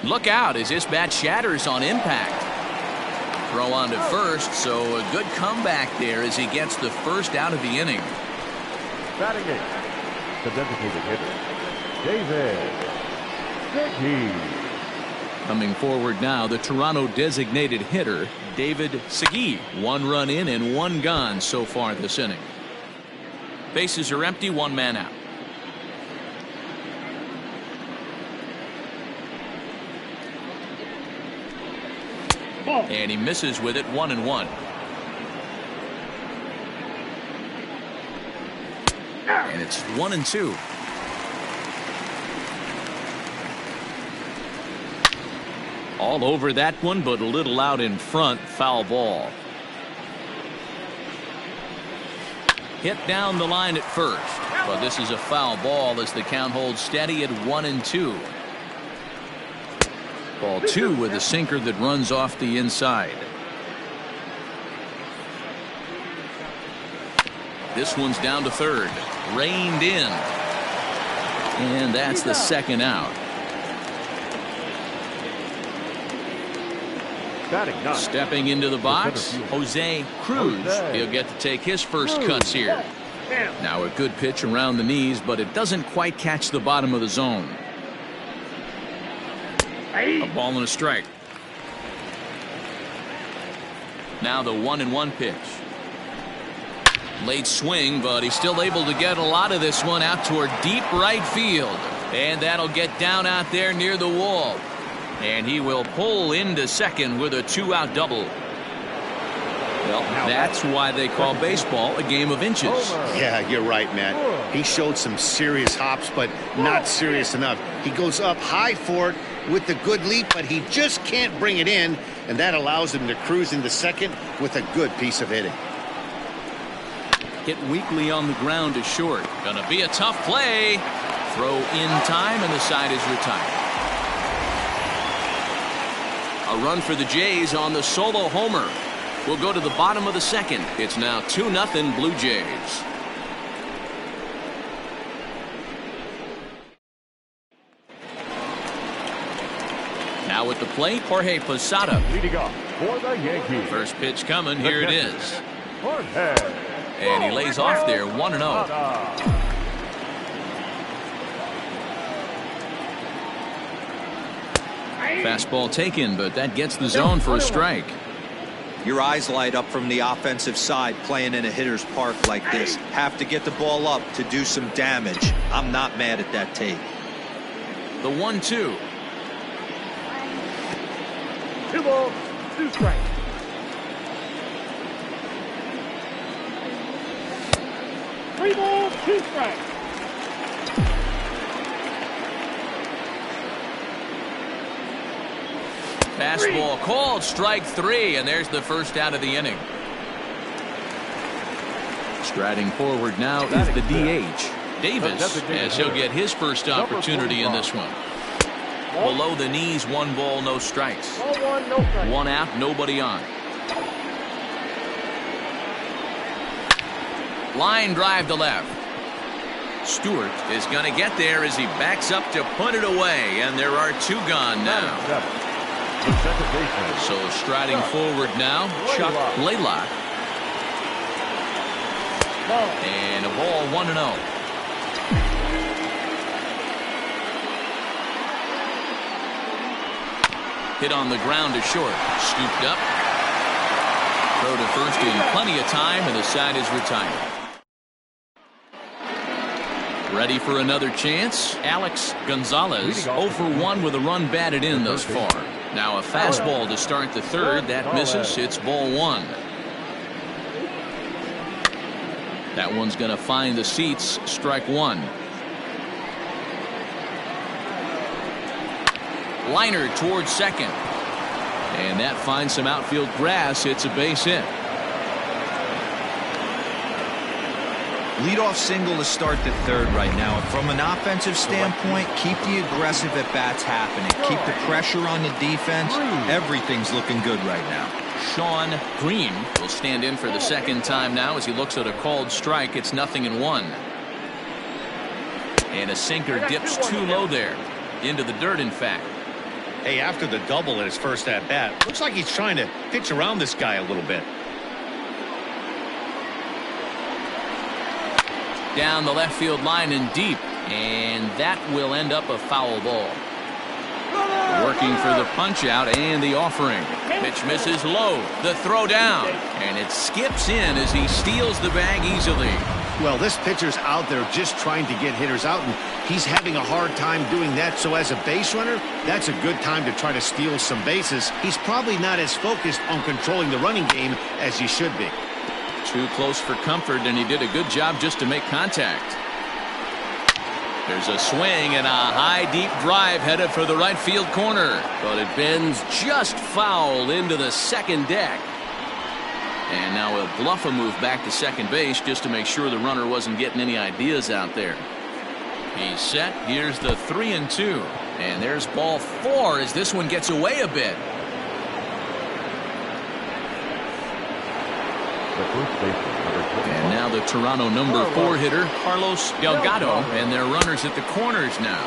Look out as this bat shatters on impact. Throw on to first, so a good comeback there as he gets the first out of the inning. Batting eighth, the designated hitter, David Segui. Coming forward now, the Toronto designated hitter, David Segui. 1 run in and 1 gone so far this inning. Bases are empty, 1 man out. And he misses with it, 1-1. And it's 1-2. All over that one, but a little out in front. Foul ball. Hit down the line at first, but this is a foul ball as the count holds steady at 1-2. Ball 2 with a sinker that runs off the inside. This one's down to third. Reined in. And that's the second out. Stepping into the box, Jose Cruz. He'll get to take his first cuts here. Now a good pitch around the knees, but it doesn't quite catch the bottom of the zone. A ball and a strike. Now the 1-1 pitch. Late swing, but he's still able to get a lot of this one out toward deep right field. And that'll get down out there near the wall. And he will pull into second with a 2-out double. Well, that's why they call baseball a game of inches. Yeah, you're right, Matt. He showed some serious hops, but not serious enough. He goes up high for it with the good leap, but he just can't bring it in, and that allows him to cruise into second with a good piece of hitting. Hit weakly on the ground to short. Gonna be a tough play. Throw in time, and the side is retired. A run for the Jays on the solo homer. We'll go to the bottom of the second. It's now 2-0 Blue Jays. Now at the plate, Jorge Posada. Leading off for the Yankees. First pitch coming. Here it is. Jorge. And he lays off there, 1-0. Fastball taken, but that gets the zone for a strike. Your eyes light up from the offensive side playing in a hitter's park like this. Have to get the ball up to do some damage. I'm not mad at that take. The 1-2. 2 balls, 2 strikes. Three balls, 2 strikes. Fastball called, strike 3, and there's the first out of the inning. Striding forward now is the DH, Davis, as he'll get his first opportunity in this one. Below the knees, 1 ball, no strikes. 1, no strikes. 1 out, nobody on. Line drive to left. Stewart is going to get there as he backs up to put it away, and there are 2 gone now. So striding forward now, Chuck Laylock. And a ball, 1-0. Hit on the ground to short. Scooped up. Throw to first in plenty of time, and the side is retired. Ready for another chance. Alex Gonzalez 0 for 1 with a run batted in thus far. Now a fastball to start the third. That misses. It's ball 1. That one's going to find the seats. Strike 1. Liner towards second. And that finds some outfield grass. It's a base hit. Leadoff single to start the third right now. And from an offensive standpoint, keep the aggressive at-bats happening. Keep the pressure on the defense. Everything's looking good right now. Sean Green will stand in for the second time now as he looks at a called strike. It's 0-1. And a sinker dips too low there. Into the dirt, in fact. Hey, after the double at his first at-bat, looks like he's trying to pitch around this guy a little bit. Down the left field line and deep, and that will end up a foul ball. Working for the punch out and the offering. Pitch misses low. The throw down, and it skips in as he steals the bag easily. Well, this pitcher's out there just trying to get hitters out, and he's having a hard time doing that. So as a base runner, that's a good time to try to steal some bases. He's probably not as focused on controlling the running game as he should be. Too close for comfort, and he did a good job just to make contact. There's a swing and a high deep drive headed for the right field corner, but it bends just foul into the second deck. And now he'll bluff a move back to second base just to make sure the runner wasn't getting any ideas out there. He's set. Here's the 3-2, and there's ball 4 as this one gets away a bit. And now the Toronto number 4 hitter, Carlos Delgado, and their runners at the corners now.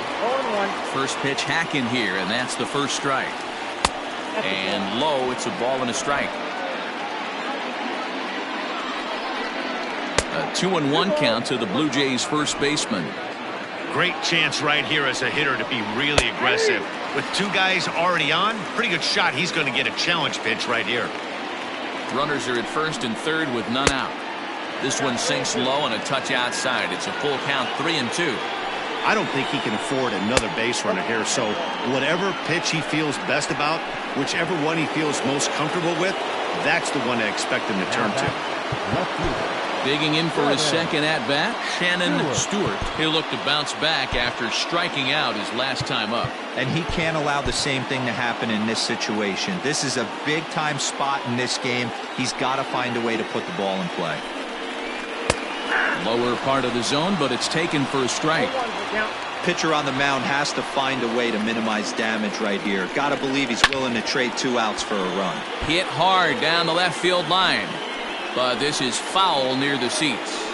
First pitch hack in here, and that's the first strike. And low, it's a ball and a strike. A 2-1 count to the Blue Jays first baseman. Great chance right here as a hitter to be really aggressive. With 2 guys already on, pretty good shot. He's going to get a challenge pitch right here. Runners are at first and third with none out. This one sinks low and a touch outside. It's a full count, 3-2. I don't think he can afford another base runner here, so whatever pitch he feels best about, whichever one he feels most comfortable with, that's the one I expect him to turn to. Digging in for his second at-bat, Shannon Stewart. He'll look to bounce back after striking out his last time up. And he can't allow the same thing to happen in this situation. This is a big-time spot in this game. He's got to find a way to put the ball in play. Lower part of the zone, but it's taken for a strike. Pitcher on the mound has to find a way to minimize damage right here. Got to believe he's willing to trade 2 outs for a run. Hit hard down the left field line. But this is foul near the seats.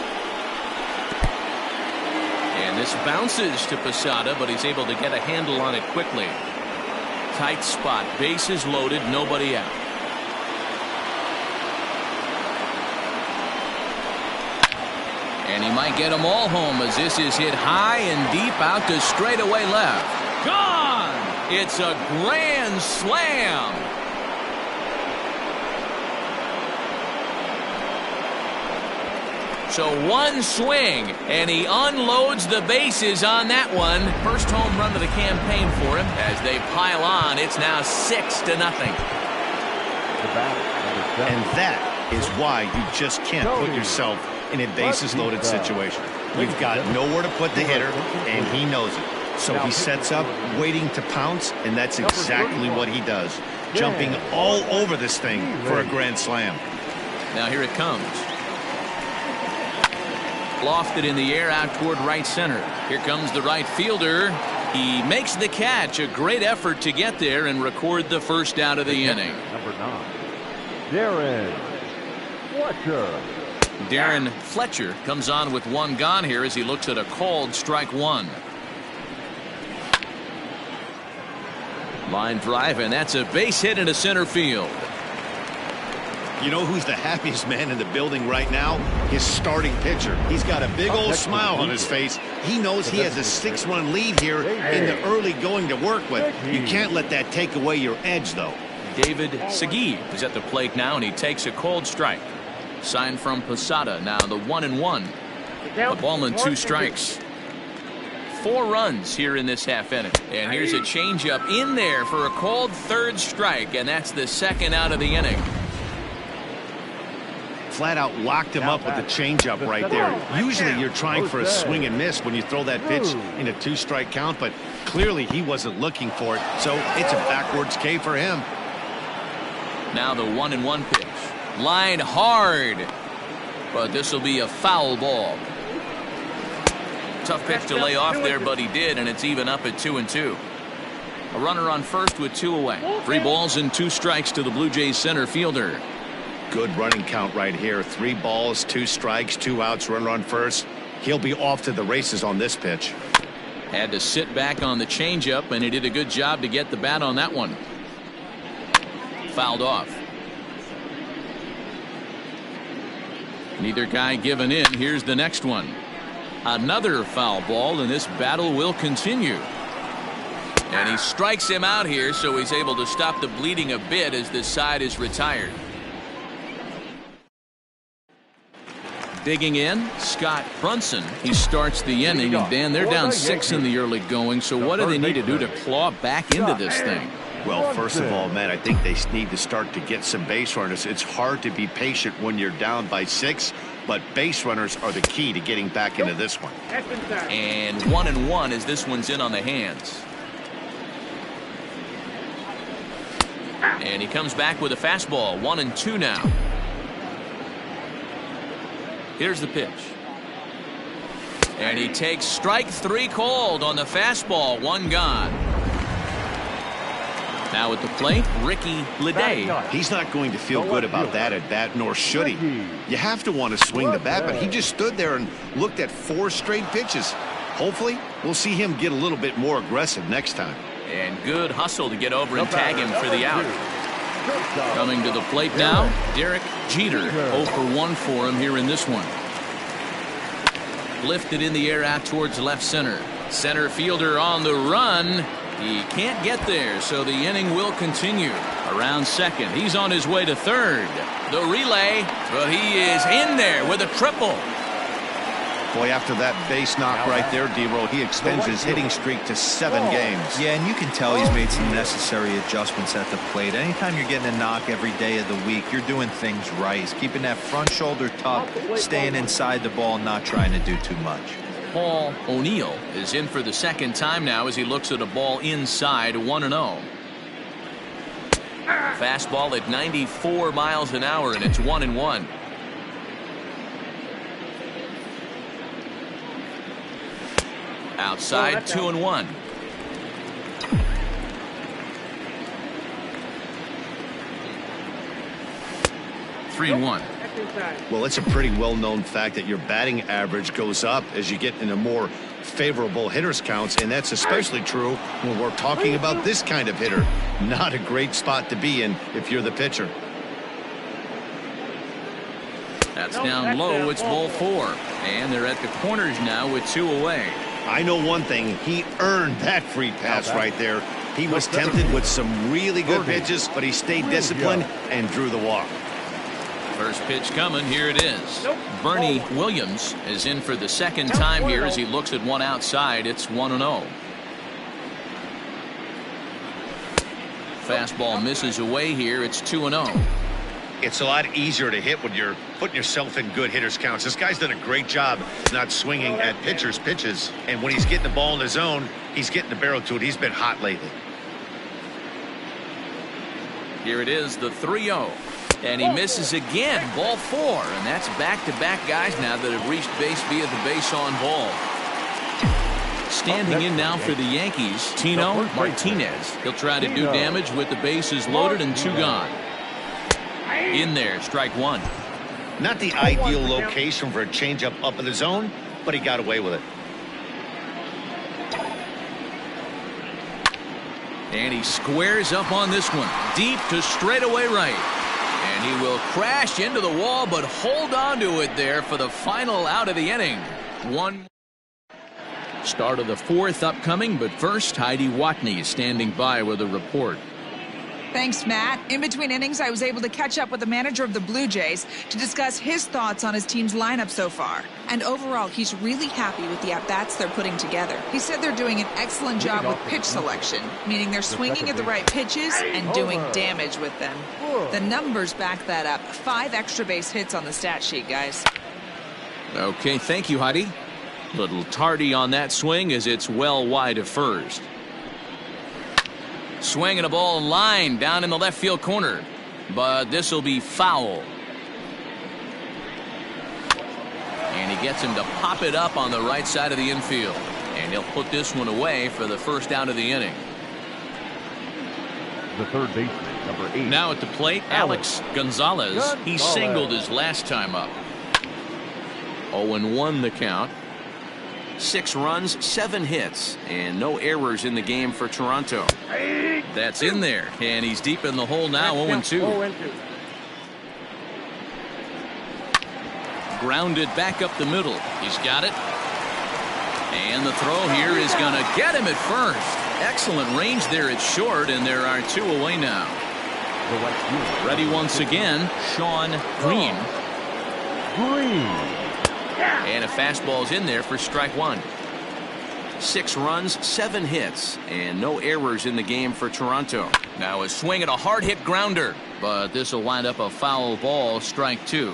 And this bounces to Posada, but he's able to get a handle on it quickly. Tight spot, bases loaded, nobody out. And he might get them all home as this is hit high and deep out to straightaway left. Gone! It's a grand slam. So one swing, and he unloads the bases on that one. First home run of the campaign for him. As they pile on, it's now 6-0. And that is why you just can't put yourself in a bases-loaded situation. You've got nowhere to put the hitter, and he knows it. So he sets up, waiting to pounce, and that's exactly what he does. Jumping all over this thing for a grand slam. Now here it comes. Lofted in the air out toward right center. Here comes the right fielder. He makes the catch. A great effort to get there and record the first out of the inning. Number 9, Darren Fletcher. Darren Fletcher comes on with 1 gone here as he looks at a called strike 1. Line drive, and that's a base hit into center field. You know who's the happiest man in the building right now? His starting pitcher. He's got a big old smile on his face. He knows he has a 6-run lead here in the early going to work with. You can't let that take away your edge, though. David Segui is at the plate now, and he takes a cold strike. Sign from Posada. Now the 1-1. A ball and 2 strikes. 4 runs here in this half inning. And here's a changeup in there for a called third strike, and that's the second out of the inning. Flat out locked him up with the changeup right there. Usually you're trying for a swing and miss when you throw that pitch in a 2-strike count, but clearly he wasn't looking for it, so it's a backwards K for him. Now the 1-1 pitch. Line hard, but this will be a foul ball. Tough pitch to lay off there, but he did, and it's even up at 2-2. A runner on first with 2 away. 3 balls and 2 strikes to the Blue Jays center fielder. Good running count right here. 3 balls, 2 strikes, 2 outs, runner on first. He'll be off to the races on this pitch. Had to sit back on the changeup, and he did a good job to get the bat on that one. Fouled off. Neither guy giving in. Here's the next one. Another foul ball, and this battle will continue. And he strikes him out here, so he's able to stop the bleeding a bit as this side is retired. Digging in, Scott Brunson. He starts the inning, and Dan, they're down 6 in the early going, so what do they need to do to claw back into this thing? Well, first of all, man, I think they need to start to get some base runners. It's hard to be patient when you're down by 6, but base runners are the key to getting back into this one. And 1-1 as this one's in on the hands. And he comes back with a fastball. 1-2 now. Here's the pitch. And he takes strike 3 called on the fastball. 1 gone. Now at the plate, Ricky Ledee. He's not going to feel good about that at bat, nor should he. You have to want to swing the bat, but he just stood there and looked at 4 straight pitches. Hopefully, we'll see him get a little bit more aggressive next time. And good hustle to get over and tag him for the out. Coming to the plate now, Derek Jeter. 0 for 1 for him here in this one. Lifted in the air out towards left center. Center fielder on the run. He can't get there, so the inning will continue. Around second, he's on his way to third. The relay, but he is in there with a triple. Boy, after that base knock right there, D-Roll, he extends his hitting streak to 7 games. Yeah, and you can tell he's made some necessary adjustments at the plate. Anytime you're getting a knock every day of the week, you're doing things right. He's keeping that front shoulder tucked, staying inside the ball, not trying to do too much. Paul O'Neill is in for the second time now as he looks at a ball inside. 1-0. Fastball at 94 miles an hour, and it's 1-1. Outside, 2-1. Well, it's a pretty well-known fact that your batting average goes up as you get into more favorable hitters counts, and that's especially true when we're talking about this kind of hitter. Not a great spot to be in if you're the pitcher. That's down low. It's ball 4, and they're at the corners now with 2 away. I know one thing. He earned that free pass right there. He was tempted with some really good pitches, but he stayed disciplined and drew the walk. First pitch coming. Here it is. Bernie Williams is in for the second time here as he looks at one outside. It's 1-0. Fastball misses away here. It's 2-0. It's a lot easier to hit when you're putting yourself in good hitters counts. This guy's done a great job not swinging at pitchers' pitches. And when he's getting the ball in the zone, he's getting the barrel to it. He's been hot lately. Here it is, the 3-0. And he misses again. Ball 4. And that's back-to-back guys now that have reached base via the base on ball. Standing in now for the Yankees, Tino Martinez. He'll try to do damage with the bases loaded and 2 gone. In there, strike 1. Not the ideal location for a changeup up in the zone, but he got away with it. And he squares up on this one. Deep to straightaway right. And he will crash into the wall, but hold on to it there for the final out of the inning. Start of the 4th upcoming, but first, Heidi Watney is standing by with a report. Thanks, Matt. In between innings, I was able to catch up with the manager of the Blue Jays to discuss his thoughts on his team's lineup so far. And overall, he's really happy with the at-bats they're putting together. He said they're doing an excellent job with pitch selection, meaning they're swinging at the right pitches and doing damage with them. The numbers back that up. 5 extra base hits on the stat sheet, guys. Okay, thank you, Heidi. Little tardy on that swing as it's well wide of first. Swinging a ball line down in the left field corner, but this will be foul. And he gets him to pop it up on the right side of the infield, and he'll put this one away for the first out of the inning. The third baseman, number 8. Now at the plate, Alex Gonzalez. He singled his last time up. 0-1 the count. 6 runs, 7 hits, and no errors in the game for Toronto. That's in there, and he's deep in the hole now, 0-2. Grounded back up the middle. He's got it. And the throw here is going to get him at first. Excellent range there at short, and there are 2 away now. Ready once again, Shawn Green. And a fastball's in there for strike 1. 6 runs, 7 hits, and no errors in the game for Toronto. Now a swing at a hard hit grounder, but this will wind up a foul ball, strike 2.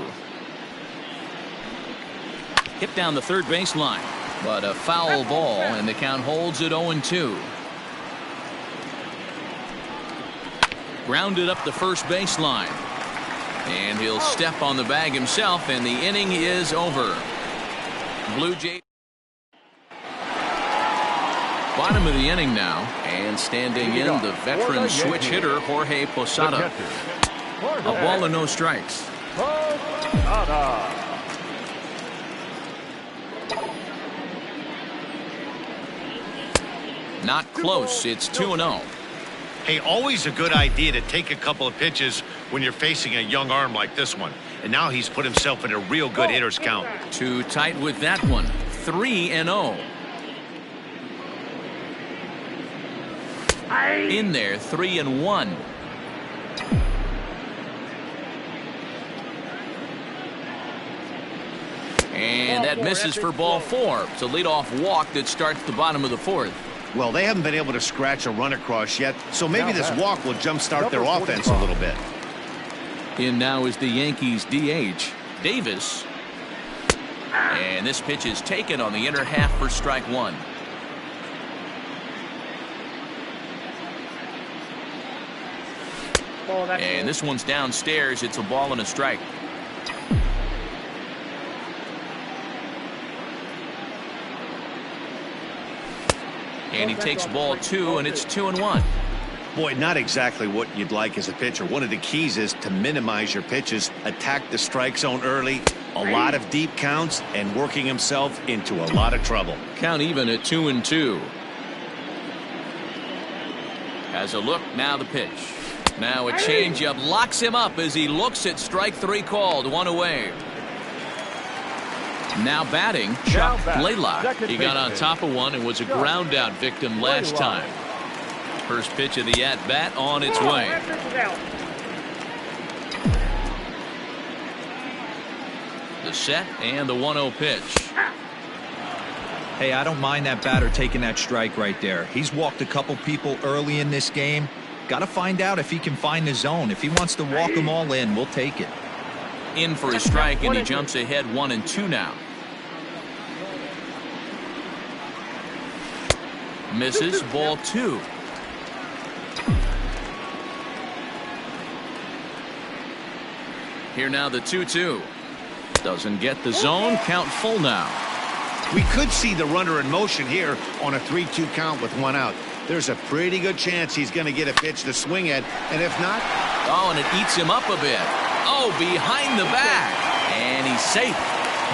Hit down the third baseline, but a foul ball, and the count holds at 0-2. Grounded up the first baseline, and he'll step on the bag himself, and the inning is over. Blue Jays. Bottom of the inning now, and standing in the veteran switch hitter Jorge Posada. A ball and no strikes. Not close. It's 2-0. Hey, always a good idea to take a couple of pitches when you're facing a young arm like this one. And now he's put himself in a real good hitter's count. Too tight with that one. 3-0. In there, 3-1. And that misses for ball 4. It's a leadoff walk that starts the bottom of the 4th. Well, they haven't been able to scratch a run across yet, so maybe this walk will jumpstart their offense a little bit. In now is the Yankees DH, Davis. And this pitch is taken on the inner half for strike 1. And this one's downstairs. It's a ball and a strike. And he takes ball 2, and it's 2-1. Boy, not exactly what you'd like as a pitcher. One of the keys is to minimize your pitches, attack the strike zone early, a lot of deep counts, and working himself into a lot of trouble. Count even at 2-2. Has a look, now the pitch. Now a changeup locks him up as he looks at strike 3 called, 1 away. Now batting, Chuck Blaylock. He got on top of one and was a ground out victim last time. First pitch of the at-bat on its way. The set and the 1-0 pitch. Hey, I don't mind that batter taking that strike right there. He's walked a couple people early in this game. Got to find out if he can find the zone. If he wants to walk them all in, we'll take it. In for a strike, and he jumps ahead 1-2 now. Misses, ball 2. Here now the 2-2. Doesn't get the zone. Count full now. We could see the runner in motion here on a 3-2 count with 1 out. There's a pretty good chance he's going to get a pitch to swing at, and if not... Oh, and it eats him up a bit. Oh, behind the back, and he's safe.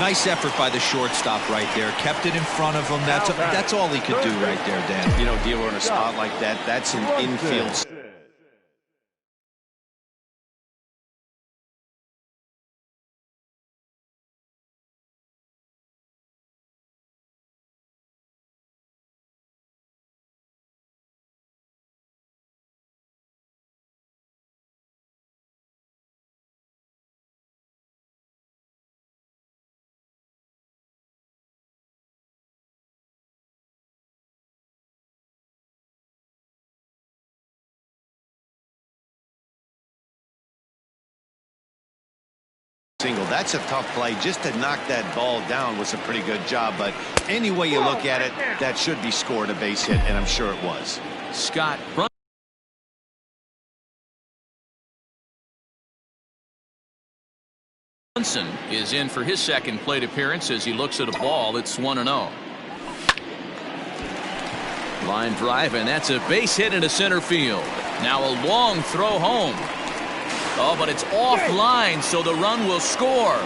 Nice effort by the shortstop right there. Kept it in front of him. That's all he could do right there, Dan. You know, dealer in a spot like that, that's an infield. That's a tough play. Just to knock that ball down was a pretty good job, but any way you look at it, that should be scored a base hit, and I'm sure it was. Scott Brunson is in for his second plate appearance as he looks at a ball that's 1-0. Line drive, and that's a base hit into center field. Now a long throw home. Oh, but it's offline, so the run will score.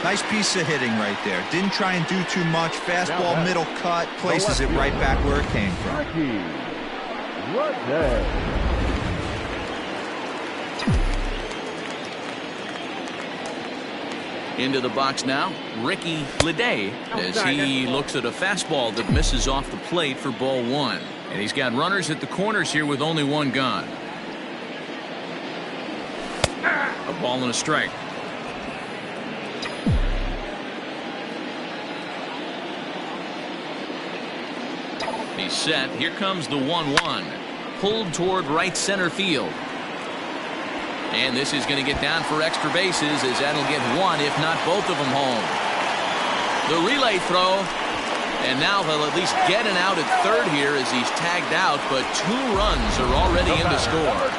Nice piece of hitting right there. Didn't try and do too much. Fastball, middle cut, places it right back where it came from. Ricky Ledee. Into the box now, Ricky Ledee, as he looks at a fastball that misses off the plate for ball one. And he's got runners at the corners here with only one gone. A ball and a strike. He's set. Here comes the 1-1. Pulled toward right center field. And this is going to get down for extra bases, as that'll get one, if not both of them, home. The relay throw. And now he'll at least get an out at third here as he's tagged out, but 2 runs are already in to score.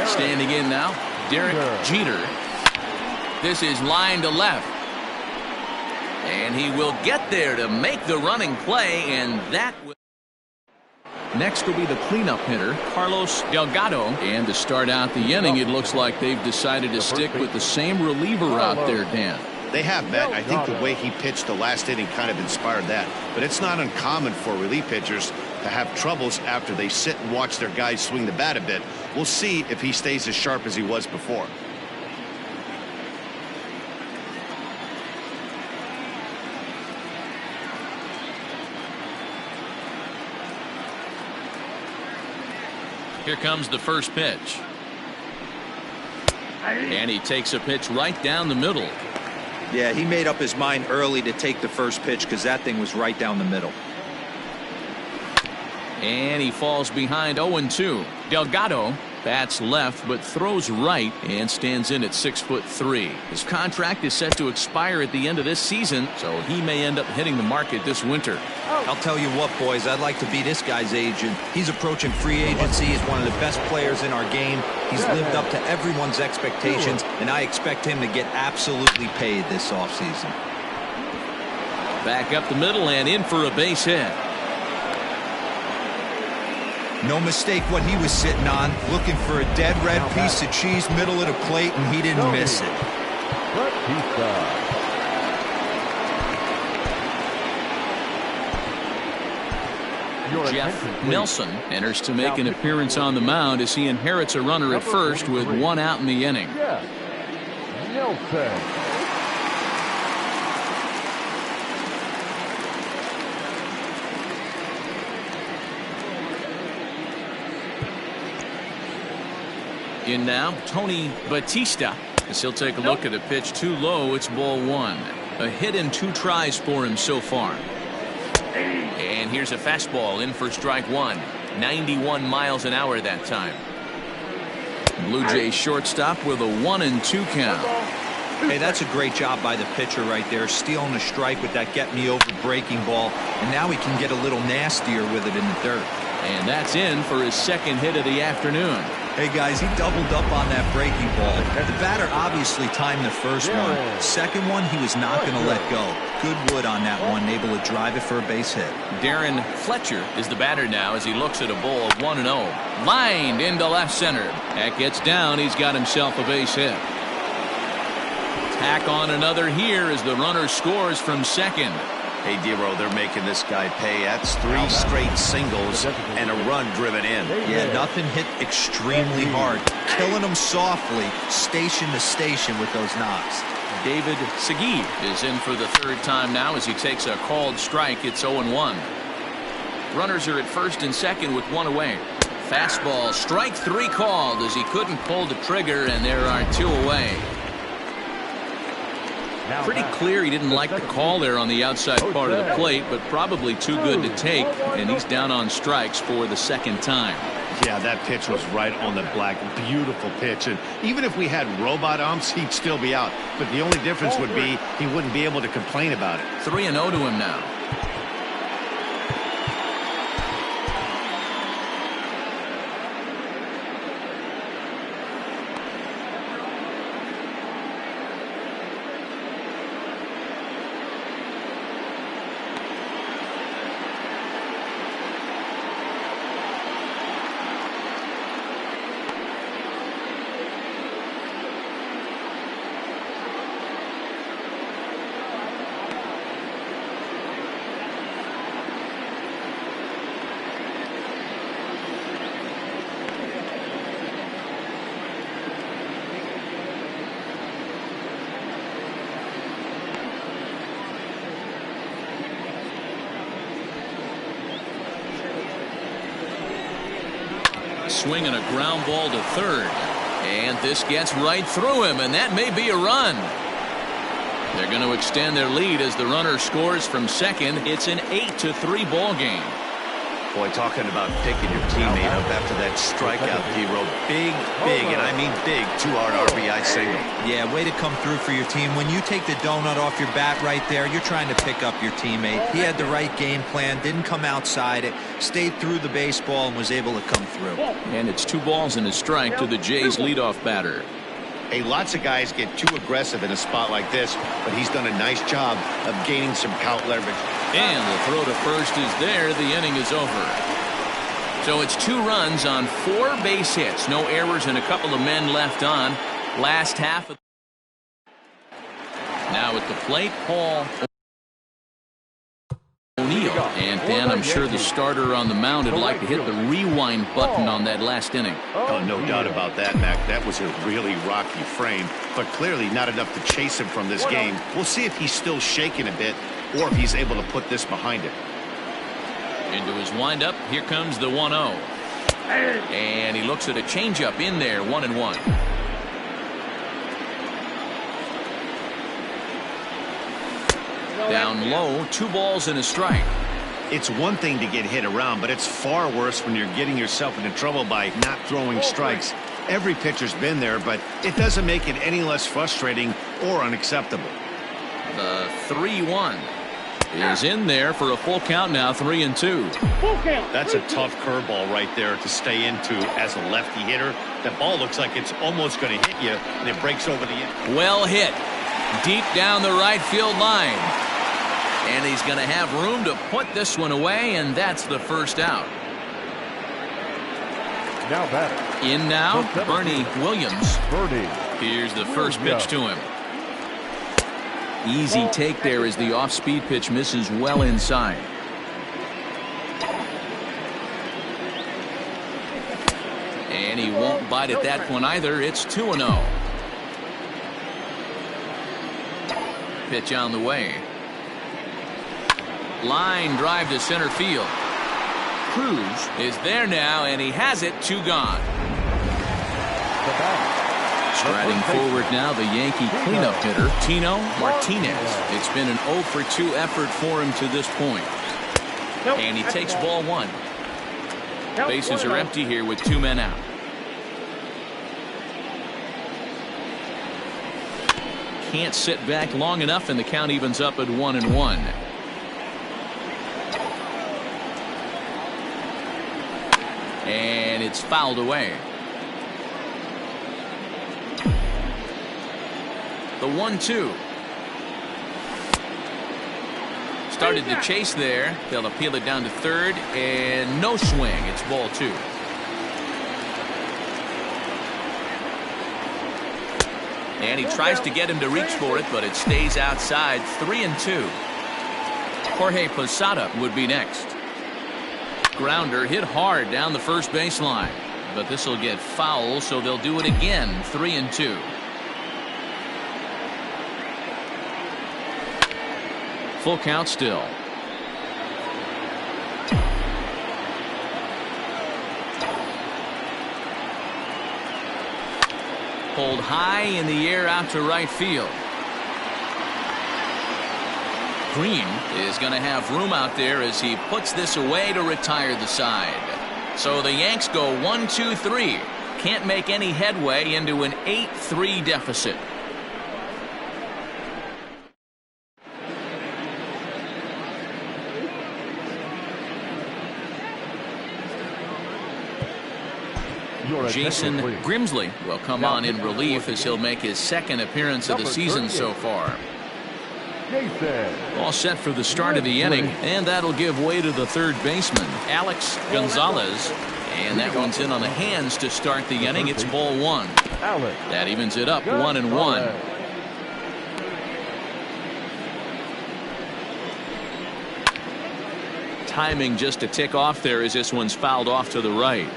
Standing in now, Derek Jeter. This is line to left. And he will get there to make the running play, and that will... Next will be the cleanup hitter, Carlos Delgado. And to start out the inning, it looks like they've decided to stick with the same reliever out there, Dan. They have, Matt. I think the way he pitched the last inning kind of inspired that. But it's not uncommon for relief pitchers to have troubles after they sit and watch their guys swing the bat a bit. We'll see if he stays as sharp as he was before. Here comes the first pitch. And he takes a pitch right down the middle. Yeah, he made up his mind early to take the first pitch because that thing was right down the middle. And he falls behind 0-2. Delgado bats left but throws right and stands in at 6'3". His contract is set to expire at the end of this season, so he may end up hitting the market this winter. I'll tell you what, boys, I'd like to be this guy's agent. He's approaching free agency. He's one of the best players in our game. He's lived up to everyone's expectations, and I expect him to get absolutely paid this offseason. Back up the middle and in for a base hit. No mistake what he was sitting on, looking for a dead red piece of cheese middle of the plate, and he didn't miss it. Jeff Nelson enters to make an appearance on the mound as he inherits a runner at first with 1 out in the inning. Nelson. In now, Tony Batista, as he'll take a look at a pitch too low. It's ball 1. A hit in 2 tries for him so far. And here's a fastball in for strike 1. 91 miles an hour that time. Blue Jays shortstop with a 1-2 count. Hey, that's a great job by the pitcher right there, stealing a strike with that get-me-over breaking ball, and now he can get a little nastier with it in the dirt. And that's in for his second hit of the afternoon. Hey, guys, he doubled up on that breaking ball. The batter obviously timed the first one. Second one, he was not going to let go. Good wood on that one, able to drive it for a base hit. Darren Fletcher is the batter now as he looks at a ball of 1-0. Lined into left center. That gets down. He's got himself a base hit. Tack on another here as the runner scores from second. Hey, Dero, they're making this guy pay. That's 3 straight singles and a run driven in. Yeah, nothing hit extremely hard. Killing them softly, station to station with those knocks. David Segui is in for the 3rd time now as he takes a called strike. It's 0-1. Runners are at first and second with 1 away. Fastball, strike 3 called as he couldn't pull the trigger, and there are 2 away. Pretty clear he didn't like the call there on the outside part of the plate, but probably too good to take, and he's down on strikes for the 2nd time. Yeah, that pitch was right on the black. Beautiful pitch. And even if we had robot umps, he'd still be out. But the only difference would be he wouldn't be able to complain about it. 3-0 to him now. Swinging a ground ball to third. And this gets right through him, and that may be a run. They're going to extend their lead as the runner scores from second. It's an 8-3 ball game. Boy, talking about picking your teammate up after that strikeout, D-Row. Big, and I mean big, 2-hard RBI single. Yeah, way to come through for your team. When you take the donut off your bat right there, you're trying to pick up your teammate. He had the right game plan, didn't come outside it, stayed through the baseball, and was able to come through. And it's 2 balls and a strike to the Jays leadoff batter. Hey, lots of guys get too aggressive in a spot like this, but he's done a nice job of gaining some count leverage. And the throw to first is there. The inning is over. So it's 2 runs on 4 base hits. No errors and a couple of men left on. Last half. Now at the plate, Paul O'Neill. And Dan, I'm sure the starter on the mound would like to hit the rewind button on that last inning. Oh, no doubt about that, Mac. That was a really rocky frame, but clearly not enough to chase him from this game. We'll see if he's still shaking a bit or if he's able to put this behind him. Into his windup, here comes the 1-0. And he looks at a changeup in there, 1-1. Down low, 2 balls and a strike. It's one thing to get hit around, but it's far worse when you're getting yourself into trouble by not throwing strikes. Every pitcher's been there, but it doesn't make it any less frustrating or unacceptable. The 3-1 is in there for a full count now, 3-2. Full count. That's a tough curveball right there to stay into as a lefty hitter. That ball looks like it's almost going to hit you, and it breaks over the end. Well hit. Deep down the right field line. And he's going to have room to put this one away, and that's the first out. Now batter. In now, Bernie Williams. Bernie. Here's the first pitch to him. Easy take there as the off-speed pitch misses well inside. And he won't bite at that one either. It's 2-0. Pitch on the way. Line drive to center field. Cruz is there now, and he has it. 2 gone. Striding forward now, the Yankee cleanup hitter, Tino Martinez. It's been an 0-for-2 effort for him to this point. And he takes ball 1. Bases are empty here with 2 men out. Can't sit back long enough, and the count evens up at 1-1. And it's fouled away. The 1-2. Started to chase there. They'll appeal it down to third, and no swing. It's ball 2. And he tries to get him to reach for it, but it stays outside. 3-2. Jorge Posada would be next. Grounder hit hard down the first baseline, but this will get foul, so they'll do it again. 3-2. Full count still. Pulled high in the air out to right field. Green is going to have room out there as he puts this away to retire the side. So the Yanks go 1-2-3. Can't make any headway into an 8-3 deficit. Jason Grimsley will come on in relief as he'll make his 2nd appearance of the season so far. All set for the start of the inning, and that'll give way to the third baseman, Alex Gonzalez. And that one's in on the hands to start the inning. It's ball 1. That evens it up 1-1. Timing just to tick off there as this one's fouled off to the right.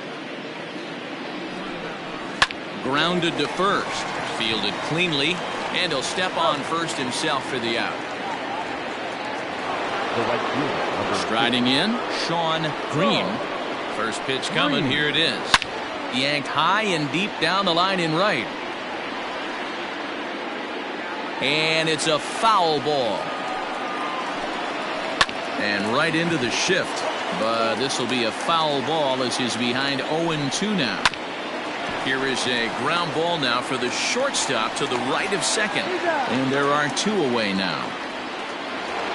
Grounded to first. Fielded cleanly, and he'll step on first himself for the out. Striding in, Sean Green. First pitch coming. Here it is. Yanked high and deep down the line in right. And it's a foul ball. And right into the shift. But this will be a foul ball as he's behind 0-2 now. Here is a ground ball now for the shortstop to the right of second. And there are 2 away now.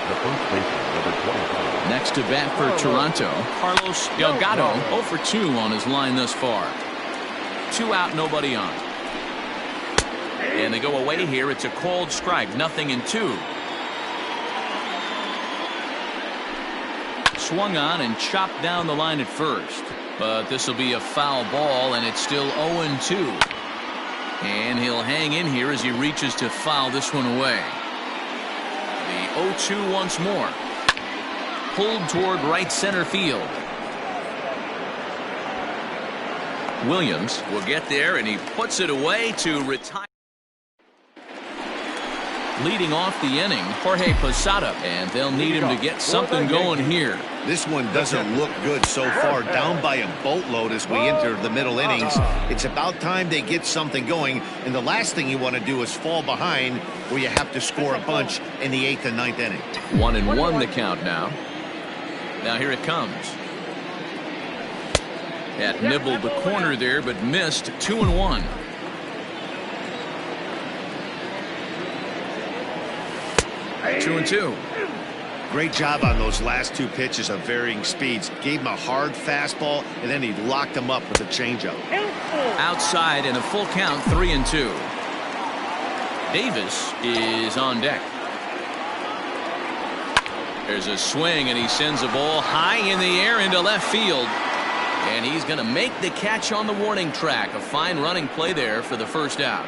The first baseman, number 25. Next to bat for Toronto, Carlos Delgado, 0 for 2 on his line thus far. 2 out, nobody on. And they go away here. It's a called strike, 0-2. Swung on and chopped down the line at first. But this will be a foul ball, and it's still 0-2. And he'll hang in here as he reaches to foul this one away. The 0-2 once more. Pulled toward right center field. Williams will get there, and he puts it away to retire. Leading off the inning, Jorge Posada, and they'll need him to get something going here. This one doesn't look good so far, down by a boatload as we enter the middle innings. It's about time they get something going, and the last thing you want to do is fall behind where you have to score a bunch in the 8th and 9th inning. 1-1 the count now. Now here it comes. That nibbled the corner there, but missed. 2-1. Two and 2. Great job on those last 2 pitches of varying speeds. Gave him a hard fastball, and then he locked him up with a changeup. Outside and a full count, 3-2. Davis is on deck. There's a swing, and he sends a ball high in the air into left field. And he's going to make the catch on the warning track. A fine running play there for the first out.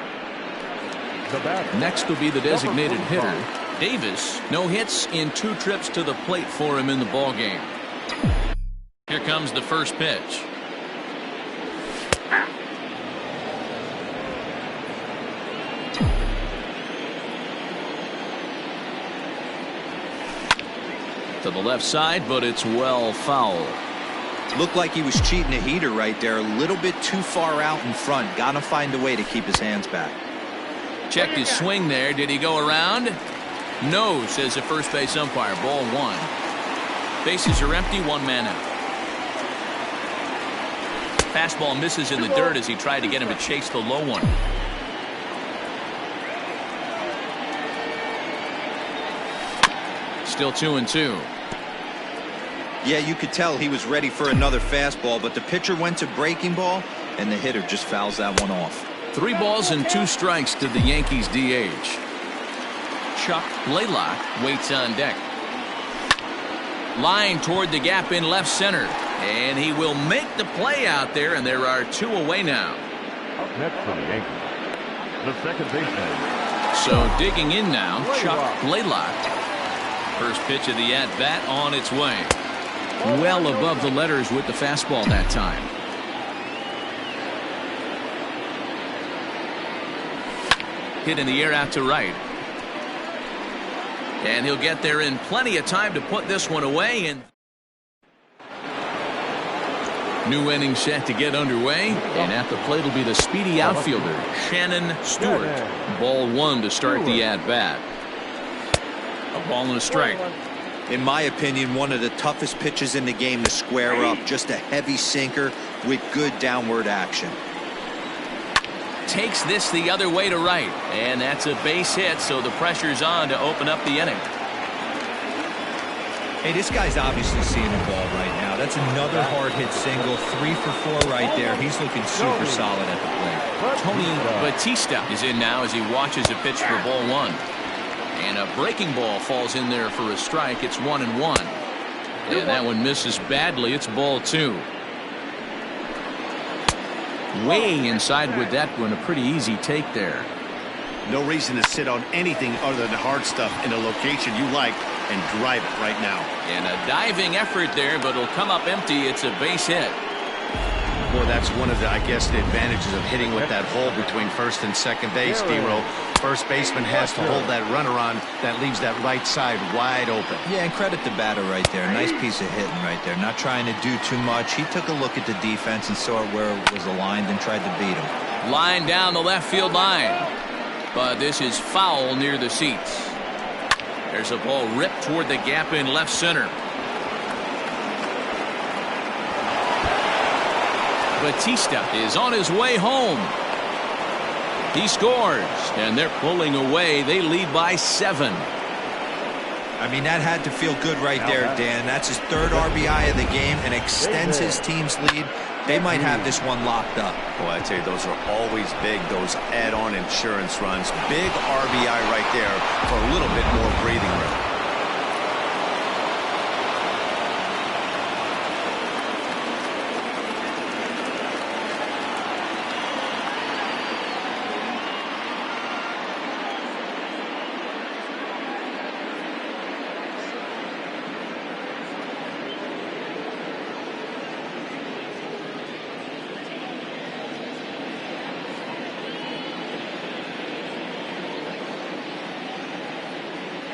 Next will be the designated hitter. Davis, no hits in 2 trips to the plate for him in the ball game. Here comes the first pitch. To the left side, but it's well foul. Looked like he was cheating a heater right there. A little bit too far out in front. Got to find a way to keep his hands back. Checked his swing there. Did he go around? No, says the first base umpire. Ball 1. Bases are empty, 1 man out. Fastball misses in the dirt as he tried to get him to chase the low one. Still 2-2. Yeah, you could tell he was ready for another fastball, but the pitcher went to breaking ball, and the hitter just fouls that one off. 3 balls and 2 strikes to the Yankees DH. Chuck Blaylock waits on deck. Line toward the gap in left center. And he will make the play out there, and there are 2 away now. Up next for the Yankees, the second baseman. So digging in now, Chuck Blaylock. First pitch of the at-bat on its way. Well above the letters with the fastball that time. Hit in the air out to right. And he'll get there in plenty of time to put this one away. And new inning set to get underway. And at the plate will be the speedy outfielder, Shannon Stewart. Ball 1 to start the at-bat. A ball and a strike. In my opinion, one of the toughest pitches in the game to square up. Just a heavy sinker with good downward action. Takes this the other way to right. And that's a base hit, so the pressure's on to open up the inning. Hey, this guy's obviously seeing the ball right now. That's another hard hit single. 3 for 4 right there. He's looking super solid at the plate. Tony Batista is in now as he watches a pitch for ball 1. And a breaking ball falls in there for a strike. It's 1-1. And that one misses badly. It's ball 2. Way inside with that one. A pretty easy take there. No reason to sit on anything other than hard stuff in a location you like and drive it right now. And a diving effort there, but it'll come up empty. It's a base hit. Boy, that's one of the, I guess, the advantages of hitting with that hole between first and second base, D-Roll. First baseman has to hold that runner on. That leaves that right side wide open. Yeah, and credit the batter right there. Nice piece of hitting right there. Not trying to do too much. He took a look at the defense and saw where it was aligned and tried to beat him. Line down the left field line. But this is foul near the seats. There's a ball ripped toward the gap in left center. Batista is on his way home. He scores, and they're pulling away. They lead by 7. I mean, that had to feel good right there, Dan. That's his 3rd RBI of the game and extends his team's lead. They might have this one locked up. Boy, I tell you, those are always big, those add-on insurance runs. Big RBI right there for a little bit more breathing room.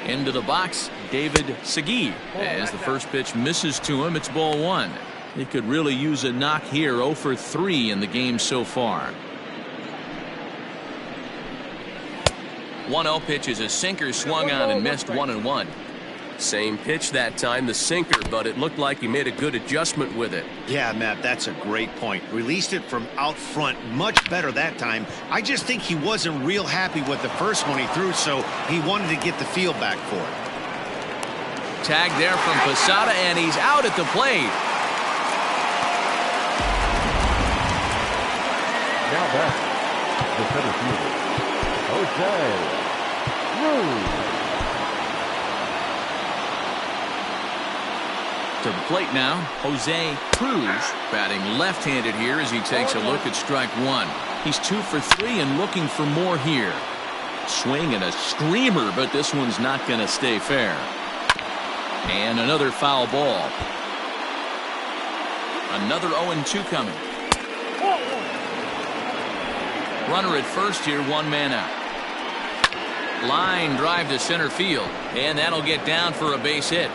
Into the box, David Segui. As the first pitch misses to him, it's ball 1. He could really use a knock here. 0 for 3 in the game so far. 1-0 pitch is a sinker swung on and missed 1-1. Same pitch that time, the sinker, but it looked like he made a good adjustment with it. Yeah, Matt, that's a great point. Released it from out front much better that time. I just think he wasn't real happy with the first one he threw, so he wanted to get the feel back for it. Tag there from Posada, and he's out at the plate. Now back, the center fielder, Jose Cruz. To the plate now, Jose Cruz, batting left-handed here as he takes a look at strike 1. He's 2 for 3 and looking for more here. Swing and a screamer, but this one's not going to stay fair. And another foul ball. Another 0-2 coming. Runner at first here, 1 man out. Line drive to center field, and that'll get down for a base hit.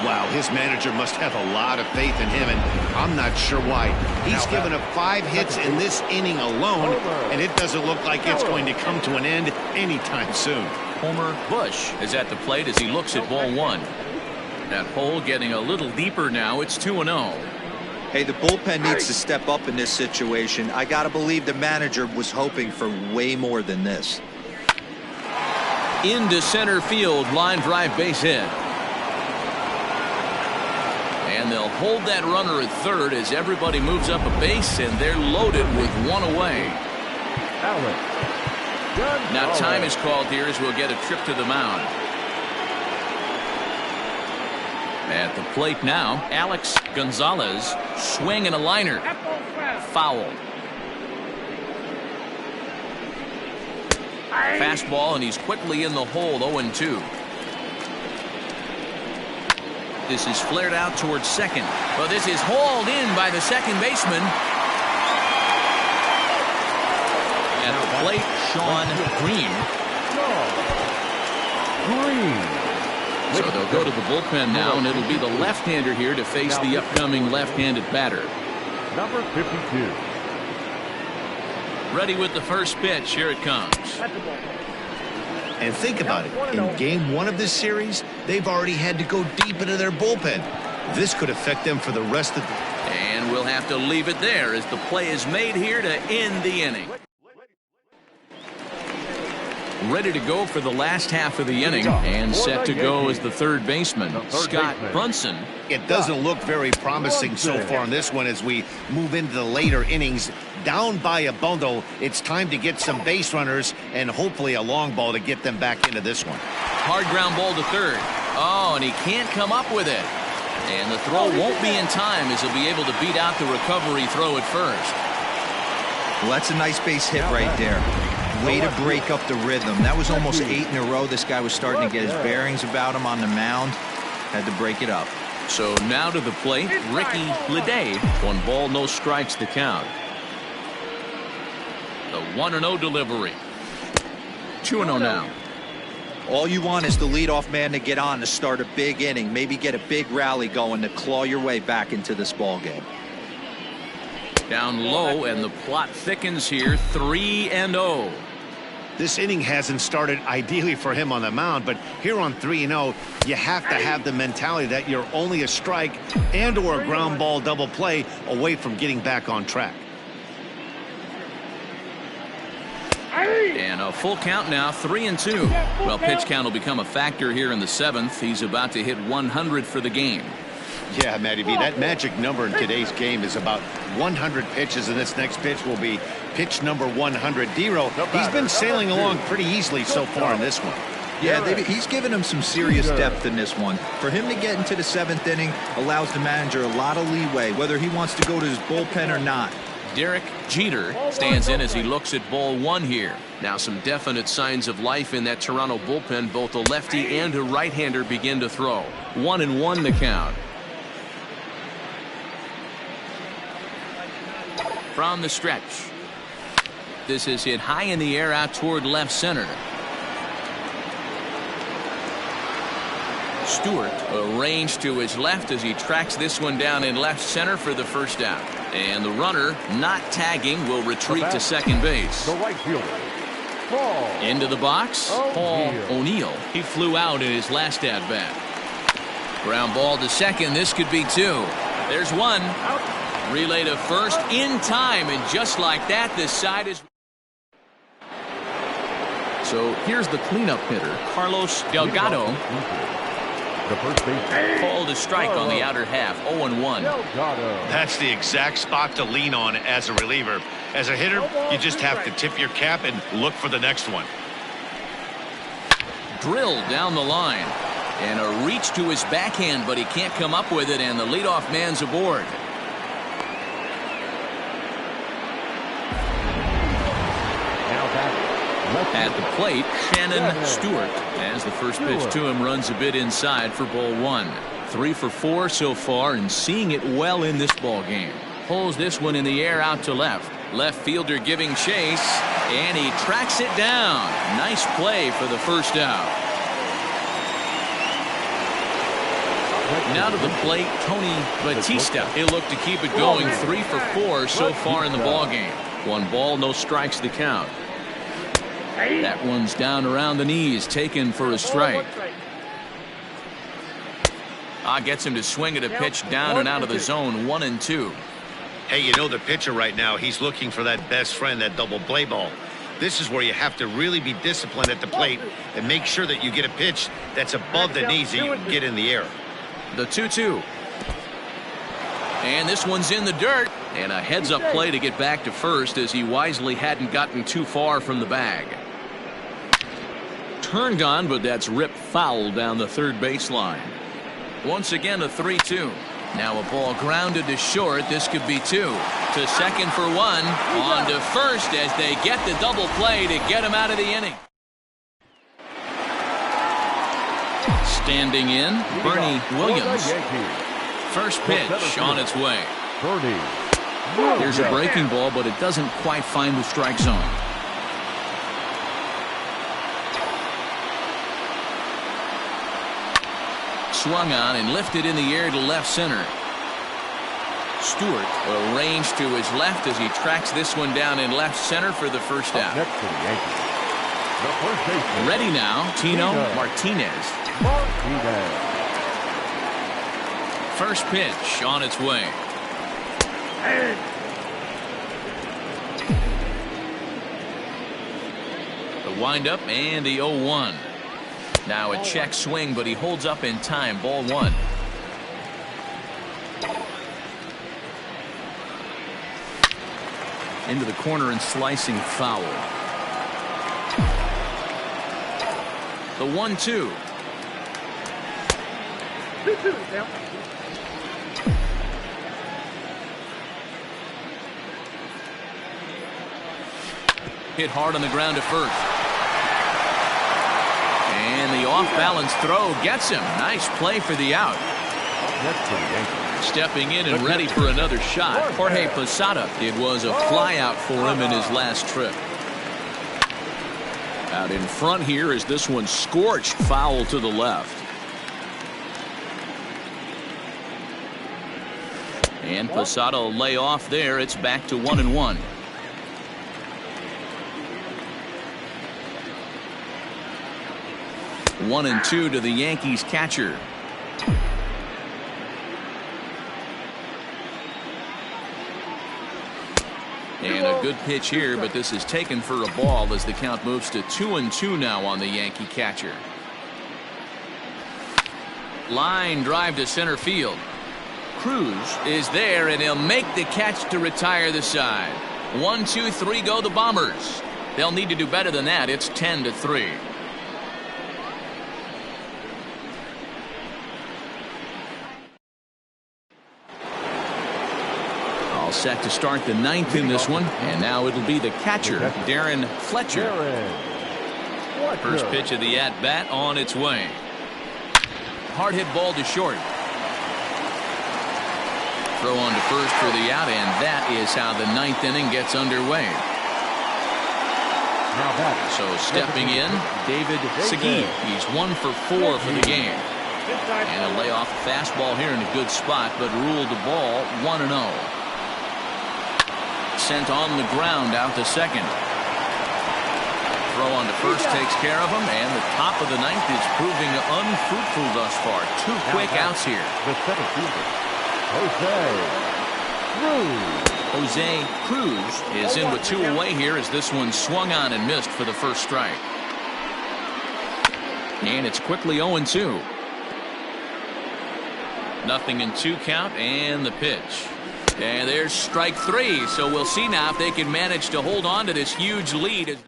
Wow, his manager must have a lot of faith in him, and I'm not sure why. He's given up 5 hits in this inning alone, and it doesn't look like it's going to come to an end anytime soon. Homer Bush is at the plate as he looks at ball 1. That hole getting a little deeper now. It's 2-0. Hey, the bullpen needs to step up in this situation. I got to believe the manager was hoping for way more than this. Into center field, line drive, base hit. And they'll hold that runner at third as everybody moves up a base, and they're loaded with 1 away. Now time is called here as we'll get a trip to the mound. At the plate now, Alex Gonzalez, swing and a liner. Fouled. Fastball, and he's quickly in the hole. 0-2. This is flared out towards second. But this is hauled in by the second baseman. At the plate, Sean Green. So they'll go to the bullpen now, and it'll be the left-hander here to face the upcoming left-handed batter. Number 52. Ready with the first pitch. Here it comes. And think about it. In game 1 of this series, they've already had to go deep into their bullpen. This could affect them for the rest of the... And we'll have to leave it there as the play is made here to end the inning. Ready to go for the last half of the inning, and set to go as the third baseman, Scott Brunson. It doesn't look very promising so far in this one as we move into the later innings. Down by a bundle, it's time to get some base runners and hopefully a long ball to get them back into this one. Hard ground ball to third. Oh, and he can't come up with it. And the throw won't be in time as he'll be able to beat out the recovery throw at first. Well, that's a nice base hit right there. Way to break up the rhythm. That was almost 8 in a row. This guy was starting to get his bearings about him on the mound. Had to break it up. So now to the plate, Ricky Ledee. 1 ball, no strikes to count. The 1-0 delivery. 2-0 now. All you want is the leadoff man to get on to start a big inning, maybe get a big rally going to claw your way back into this ball game. Down low, and the plot thickens here. 3-0. This inning hasn't started ideally for him on the mound, but here on 3-0, you have to have the mentality that you're only a strike and or a ground ball double play away from getting back on track. And a full count now, 3-2. Well, pitch count will become a factor here in the 7th. He's about to hit 100 for the game. Yeah, Matty V, that magic number in today's game is about 100 pitches, and this next pitch will be pitch number 100. Dero, he's been sailing along pretty easily so far in this one. Yeah, he's given him some serious depth in this one. For him to get into the 7th inning allows the manager a lot of leeway, whether he wants to go to his bullpen or not. Derek Jeter stands in as he looks at ball 1 here. Now some definite signs of life in that Toronto bullpen. Both a lefty and a right-hander begin to throw. 1-1 the count. From the stretch. This is hit high in the air out toward left center. Stewart arranged to his left as he tracks this one down in left center for the first out. And the runner, not tagging, will retreat to second base. The right fielder, Paul. Into the box, Paul O'Neill. He flew out in his last at-bat. Ground ball to second. This could be 2. There's 1. Relay to first in time, and just like that, this side is. So here's the cleanup hitter, Carlos Delgado. The first base. Called a strike on the outer half, 0-1. That's the exact spot to lean on as a reliever. As a hitter, you just have to tip your cap and look for the next one. Drilled down the line, and a reach to his backhand, but he can't come up with it, and the leadoff man's aboard. At the plate, Shannon Stewart, as the first pitch to him runs a bit inside for ball 1. 3 for 4 so far, and seeing it well in this ball game. Pulls this one in the air out to left. Left fielder giving chase, and he tracks it down. Nice play for the first out. Now to the plate, Tony Batista. He'll look to keep it going. 3 for 4 so far in the ball game. 1 ball, no strikes to count. That one's down around the knees, taken for a strike. Gets him to swing at a pitch down and out of the zone, 1-2. Hey, you know the pitcher right now, he's looking for that best friend, that double play ball. This is where you have to really be disciplined at the plate and make sure that you get a pitch that's above the knees that you can get in the air. The 2-2. And this one's in the dirt. And a heads-up play to get back to first as he wisely hadn't gotten too far from the bag. Turned on, but that's ripped foul down the third baseline. Once again, a 3-2. Now a ball grounded to short. This could be 2. To second for 1. On to first as they get the double play to get him out of the inning. Standing in, Bernie Williams. First pitch on its way. Here's a breaking ball, but it doesn't quite find the strike zone. Swung on and lifted in the air to left center. Stewart arranged to his left as he tracks this one down in left center for the first out. Next to the Yankees, the first baseman. Ready now, Tino Martinez. First pitch on its way. The windup and the 0-1. Now a check swing, but he holds up in time. Ball 1. Into the corner and slicing foul. The 1-2. Hit hard on the ground to first. And the off-balance throw gets him. Nice play for the out. Up next for the Yankees. Stepping in and ready for another shot, Jorge Posada. It was a flyout for him in his last trip. Out in front here is this one scorched foul to the left. And Posada will lay off there. It's back to 1-1. One and two to the Yankees catcher. And a good pitch here, but this is taken for a ball as the count moves to 2-2 now on the Yankee catcher. Line drive to center field. Cruz is there, and he'll make the catch to retire the side. 1, 2, 3 go the Bombers. They'll need to do better than that. It's 10-3. Set to start the ninth in this one, and now it'll be the catcher, Darren Fletcher. First pitch of the at-bat on its way. Hard hit ball to short. Throw on to first for the out, and that is how the ninth inning gets underway. So stepping in, David Segui. He's 1 for 4 for the game. And a layoff fastball here in a good spot, but ruled the ball 1-0. Sent on the ground out to second. Throw on to first takes care of him, and the top of the ninth is proving unfruitful thus far. 2 quick outs here. The center fielder, Jose Cruz is in with 2 away here as this one swung on and missed for the first strike. And it's quickly 0-2. 0-2 count, and the pitch. And there's strike 3, so we'll see now if they can manage to hold on to this huge lead.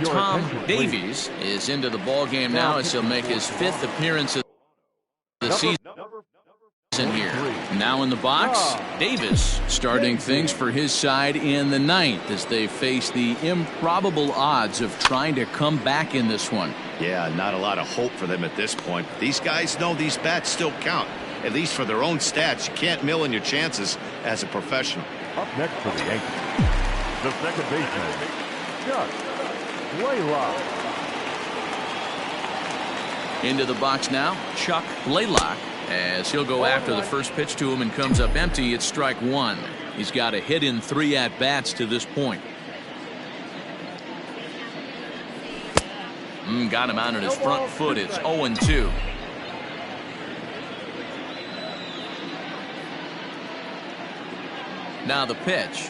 Tom Davies is into the ball game now as he'll make his 5th appearance of the season here. Now in the box, Davis starting things for his side in the 9th as they face the improbable odds of trying to come back in this one. Yeah, not a lot of hope for them at this point. These guys know these bats still count. At least for their own stats. You can't mill in your chances as a professional. Up next for the Yankees, the second baseman, Chuck Laylock. Into the box now, Chuck Laylock, as he'll go after the first pitch to him and comes up empty. It's strike 1. He's got a hit in 3 at-bats to this point. Got him out on his front foot. It's 0-2. Now the pitch.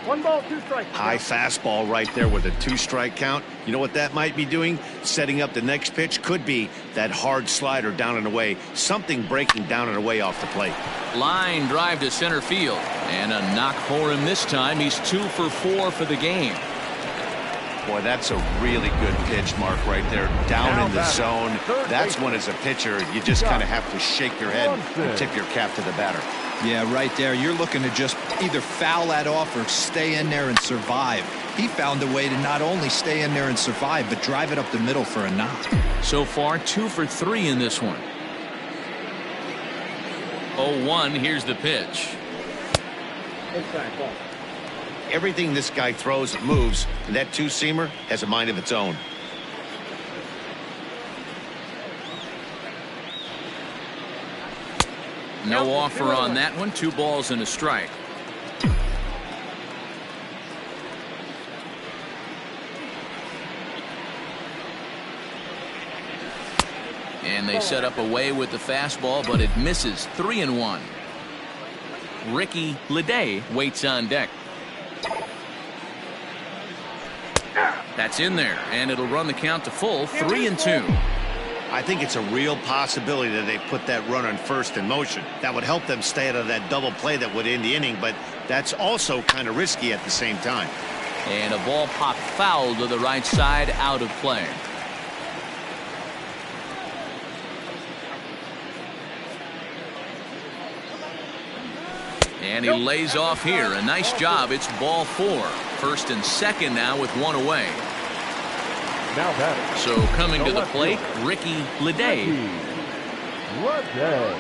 1 ball, 2 strikes. High fastball right there with a 2-strike count. You know what that might be doing? Setting up the next pitch. Could be that hard slider down and away. Something breaking down and away off the plate. Line drive to center field, and a knock for him this time. He's 2 for 4 for the game. Boy, that's a really good pitch, Mark, right there. Down in the zone. That's when, as a pitcher, you just kind of have to shake your head and tip your cap to the batter. Yeah, right there. You're looking to just either foul that off or stay in there and survive. He found a way to not only stay in there and survive, but drive it up the middle for a knock. So far, 2 for 3 in this one. 0-1. Here's the pitch. Everything this guy throws moves, and that 2-seamer has a mind of its own. No offer on that one. 2 balls and a strike. And they set up away with the fastball, but it misses. 3-1. Ricky Ledee waits on deck. That's in there, and it'll run the count to full. 3-2. I think it's a real possibility that they put that runner on first in motion. That would help them stay out of that double play that would end the inning, but that's also kind of risky at the same time. And a ball popped foul to the right side, out of play. And he lays off here. A nice job. It's ball 4. First and second now with 1 away. Now batting. So coming to the plate, Ricky Ledee. Rudday.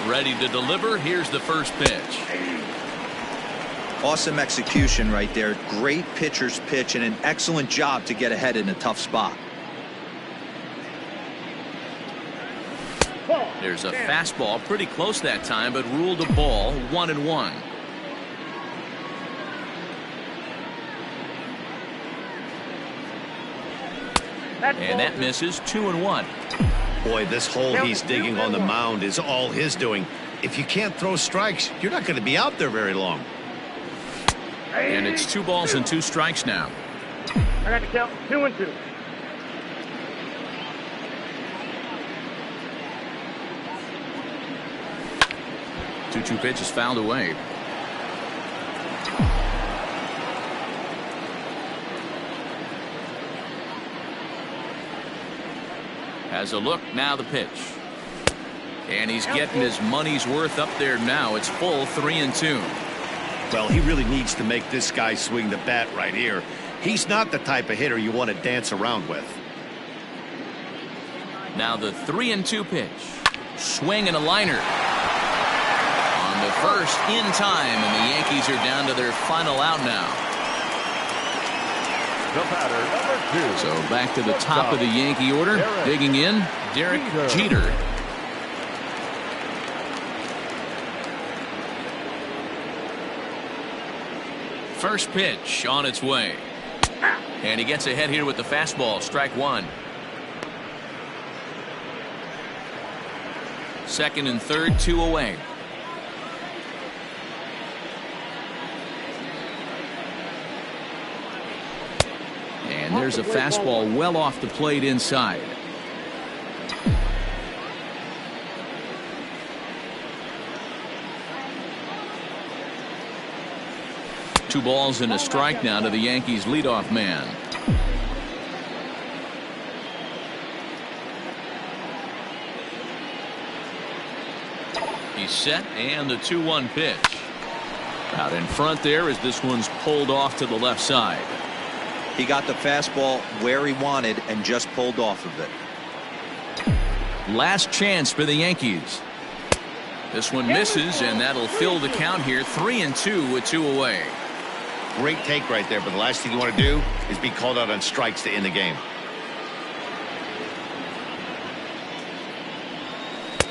Ready to deliver. Here's the first pitch. Awesome execution right there. Great pitcher's pitch and an excellent job to get ahead in a tough spot. There's a fastball pretty close that time, but ruled a ball. 1-1. And that misses. 2-1. Boy, this hole he's digging on the mound is all his doing. If you can't throw strikes, you're not going to be out there very long. And it's 2 balls and 2 strikes now. I got to count 2-2. Two pitches fouled away. Has a look. Now the pitch. And he's getting his money's worth up there now. It's full. 3-2. Well, he really needs to make this guy swing the bat right here. He's not the type of hitter you want to dance around with. Now the 3-2 pitch. Swing and a liner. On the first in time, and the Yankees are down to their final out now. The batter, number 2. So back to the top of the Yankee order. Digging in, Derek Jeter. First pitch on its way. And he gets ahead here with the fastball. Strike 1. Second and third, 2 away. And there's a fastball well off the plate inside. Two balls and a strike now to the Yankees leadoff man. He's set, and the 2-1 pitch. Out in front there as this one's pulled off to the left side. He got the fastball where he wanted and just pulled off of it. Last chance for the Yankees. This one misses, and that'll fill the count here. 3-2 with 2 away. Great take right there, but the last thing you want to do is be called out on strikes to end the game.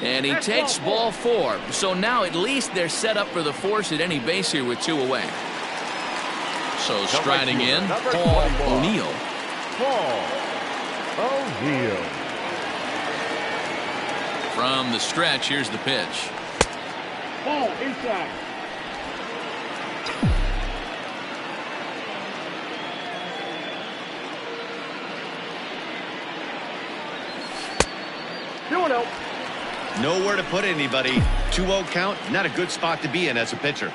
And he takes ball 4. So now at least they're set up for the force at any base here with 2 away. So striding in, Paul O'Neill. Paul O'Neill. From the stretch, here's the pitch. Ball inside. Nowhere to put anybody. 2-0 count, not a good spot to be in as a pitcher.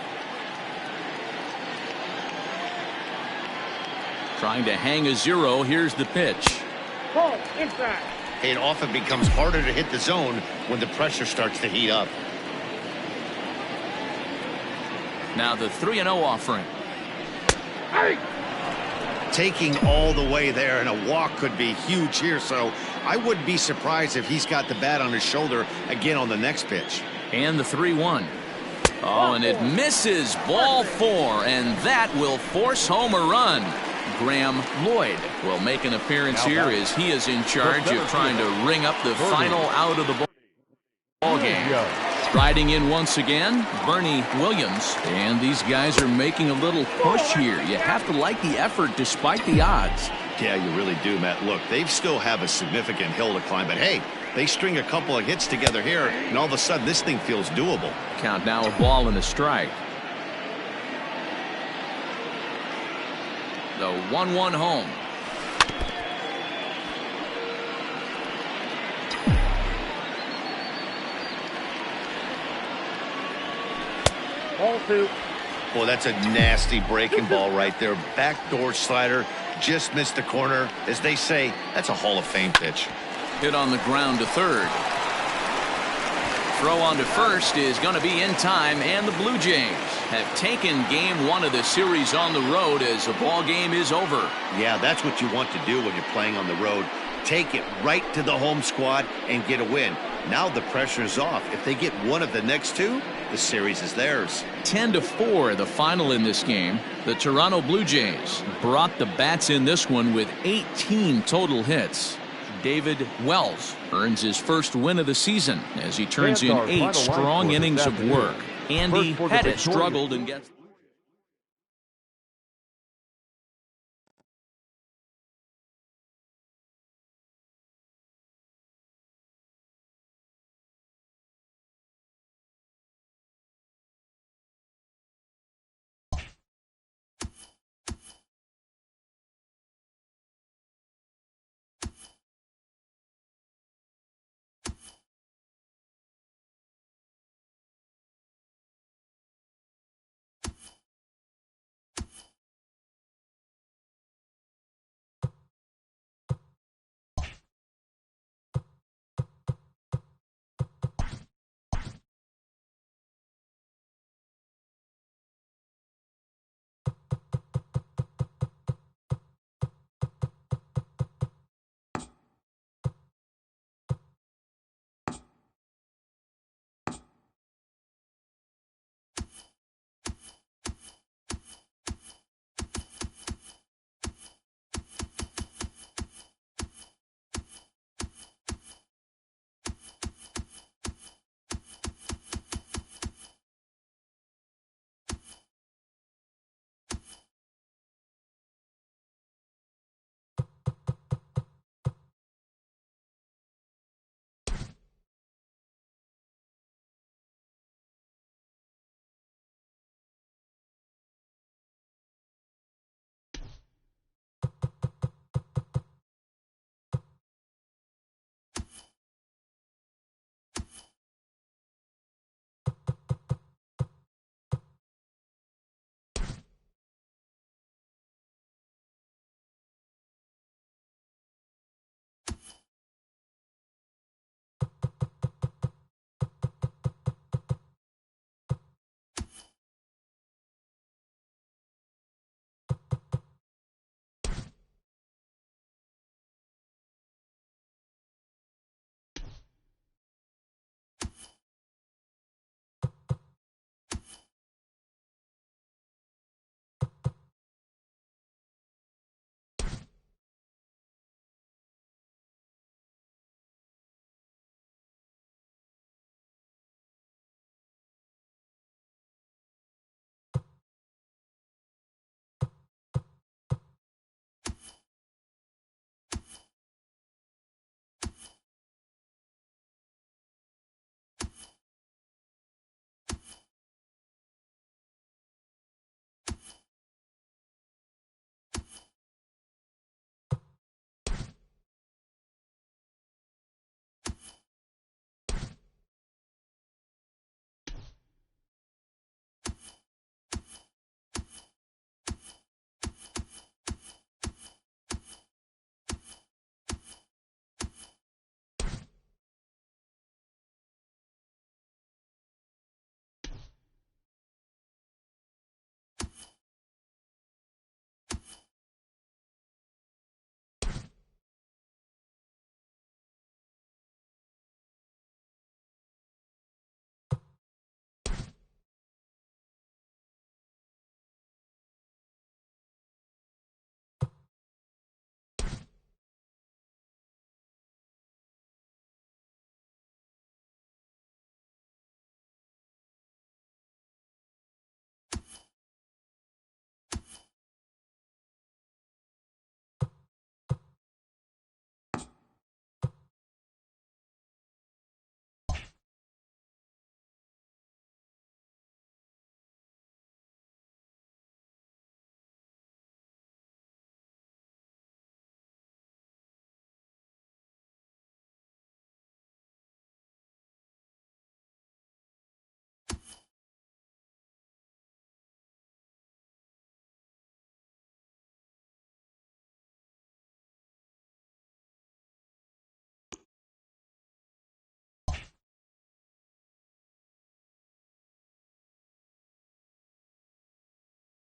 Trying to hang a 0. Here's the pitch. Ball inside. It often becomes harder to hit the zone when the pressure starts to heat up. Now the 3-0 offering. Taking all the way there, and a walk could be huge here, so I wouldn't be surprised if he's got the bat on his shoulder again on the next pitch. And the 3-1. Oh, and it misses. Ball 4, and that will force home a run. Graham Lloyd will make an appearance here as he is in charge of trying to ring up the final out of the ball game. Riding in once again, Bernie Williams. And these guys are making a little push here. You have to like the effort despite the odds. Yeah, you really do, Matt. Look, they still have a significant hill to climb, but hey, they string a couple of hits together here, and all of a sudden this thing feels doable. Count now a ball and a strike. The 1-1 home. Ball 2. Boy, that's a nasty breaking ball right there. Backdoor slider, just missed the corner. As they say, that's a Hall of Fame pitch. Hit on the ground to third. Throw on to first is going to be in time, and the Blue Jays have taken game 1 of the series on the road as the ball game is over. Yeah, that's what you want to do when you're playing on the road. take it right to the home squad and get a win. Now the pressure's off. If they get one of the next two, the series is theirs. 10-4 the final in this game. The Toronto Blue Jays brought the bats in this one with 18 total hits. David Wells earns his first win of the season as he turns in 8 strong innings of work. Andy Pettitte struggled and gets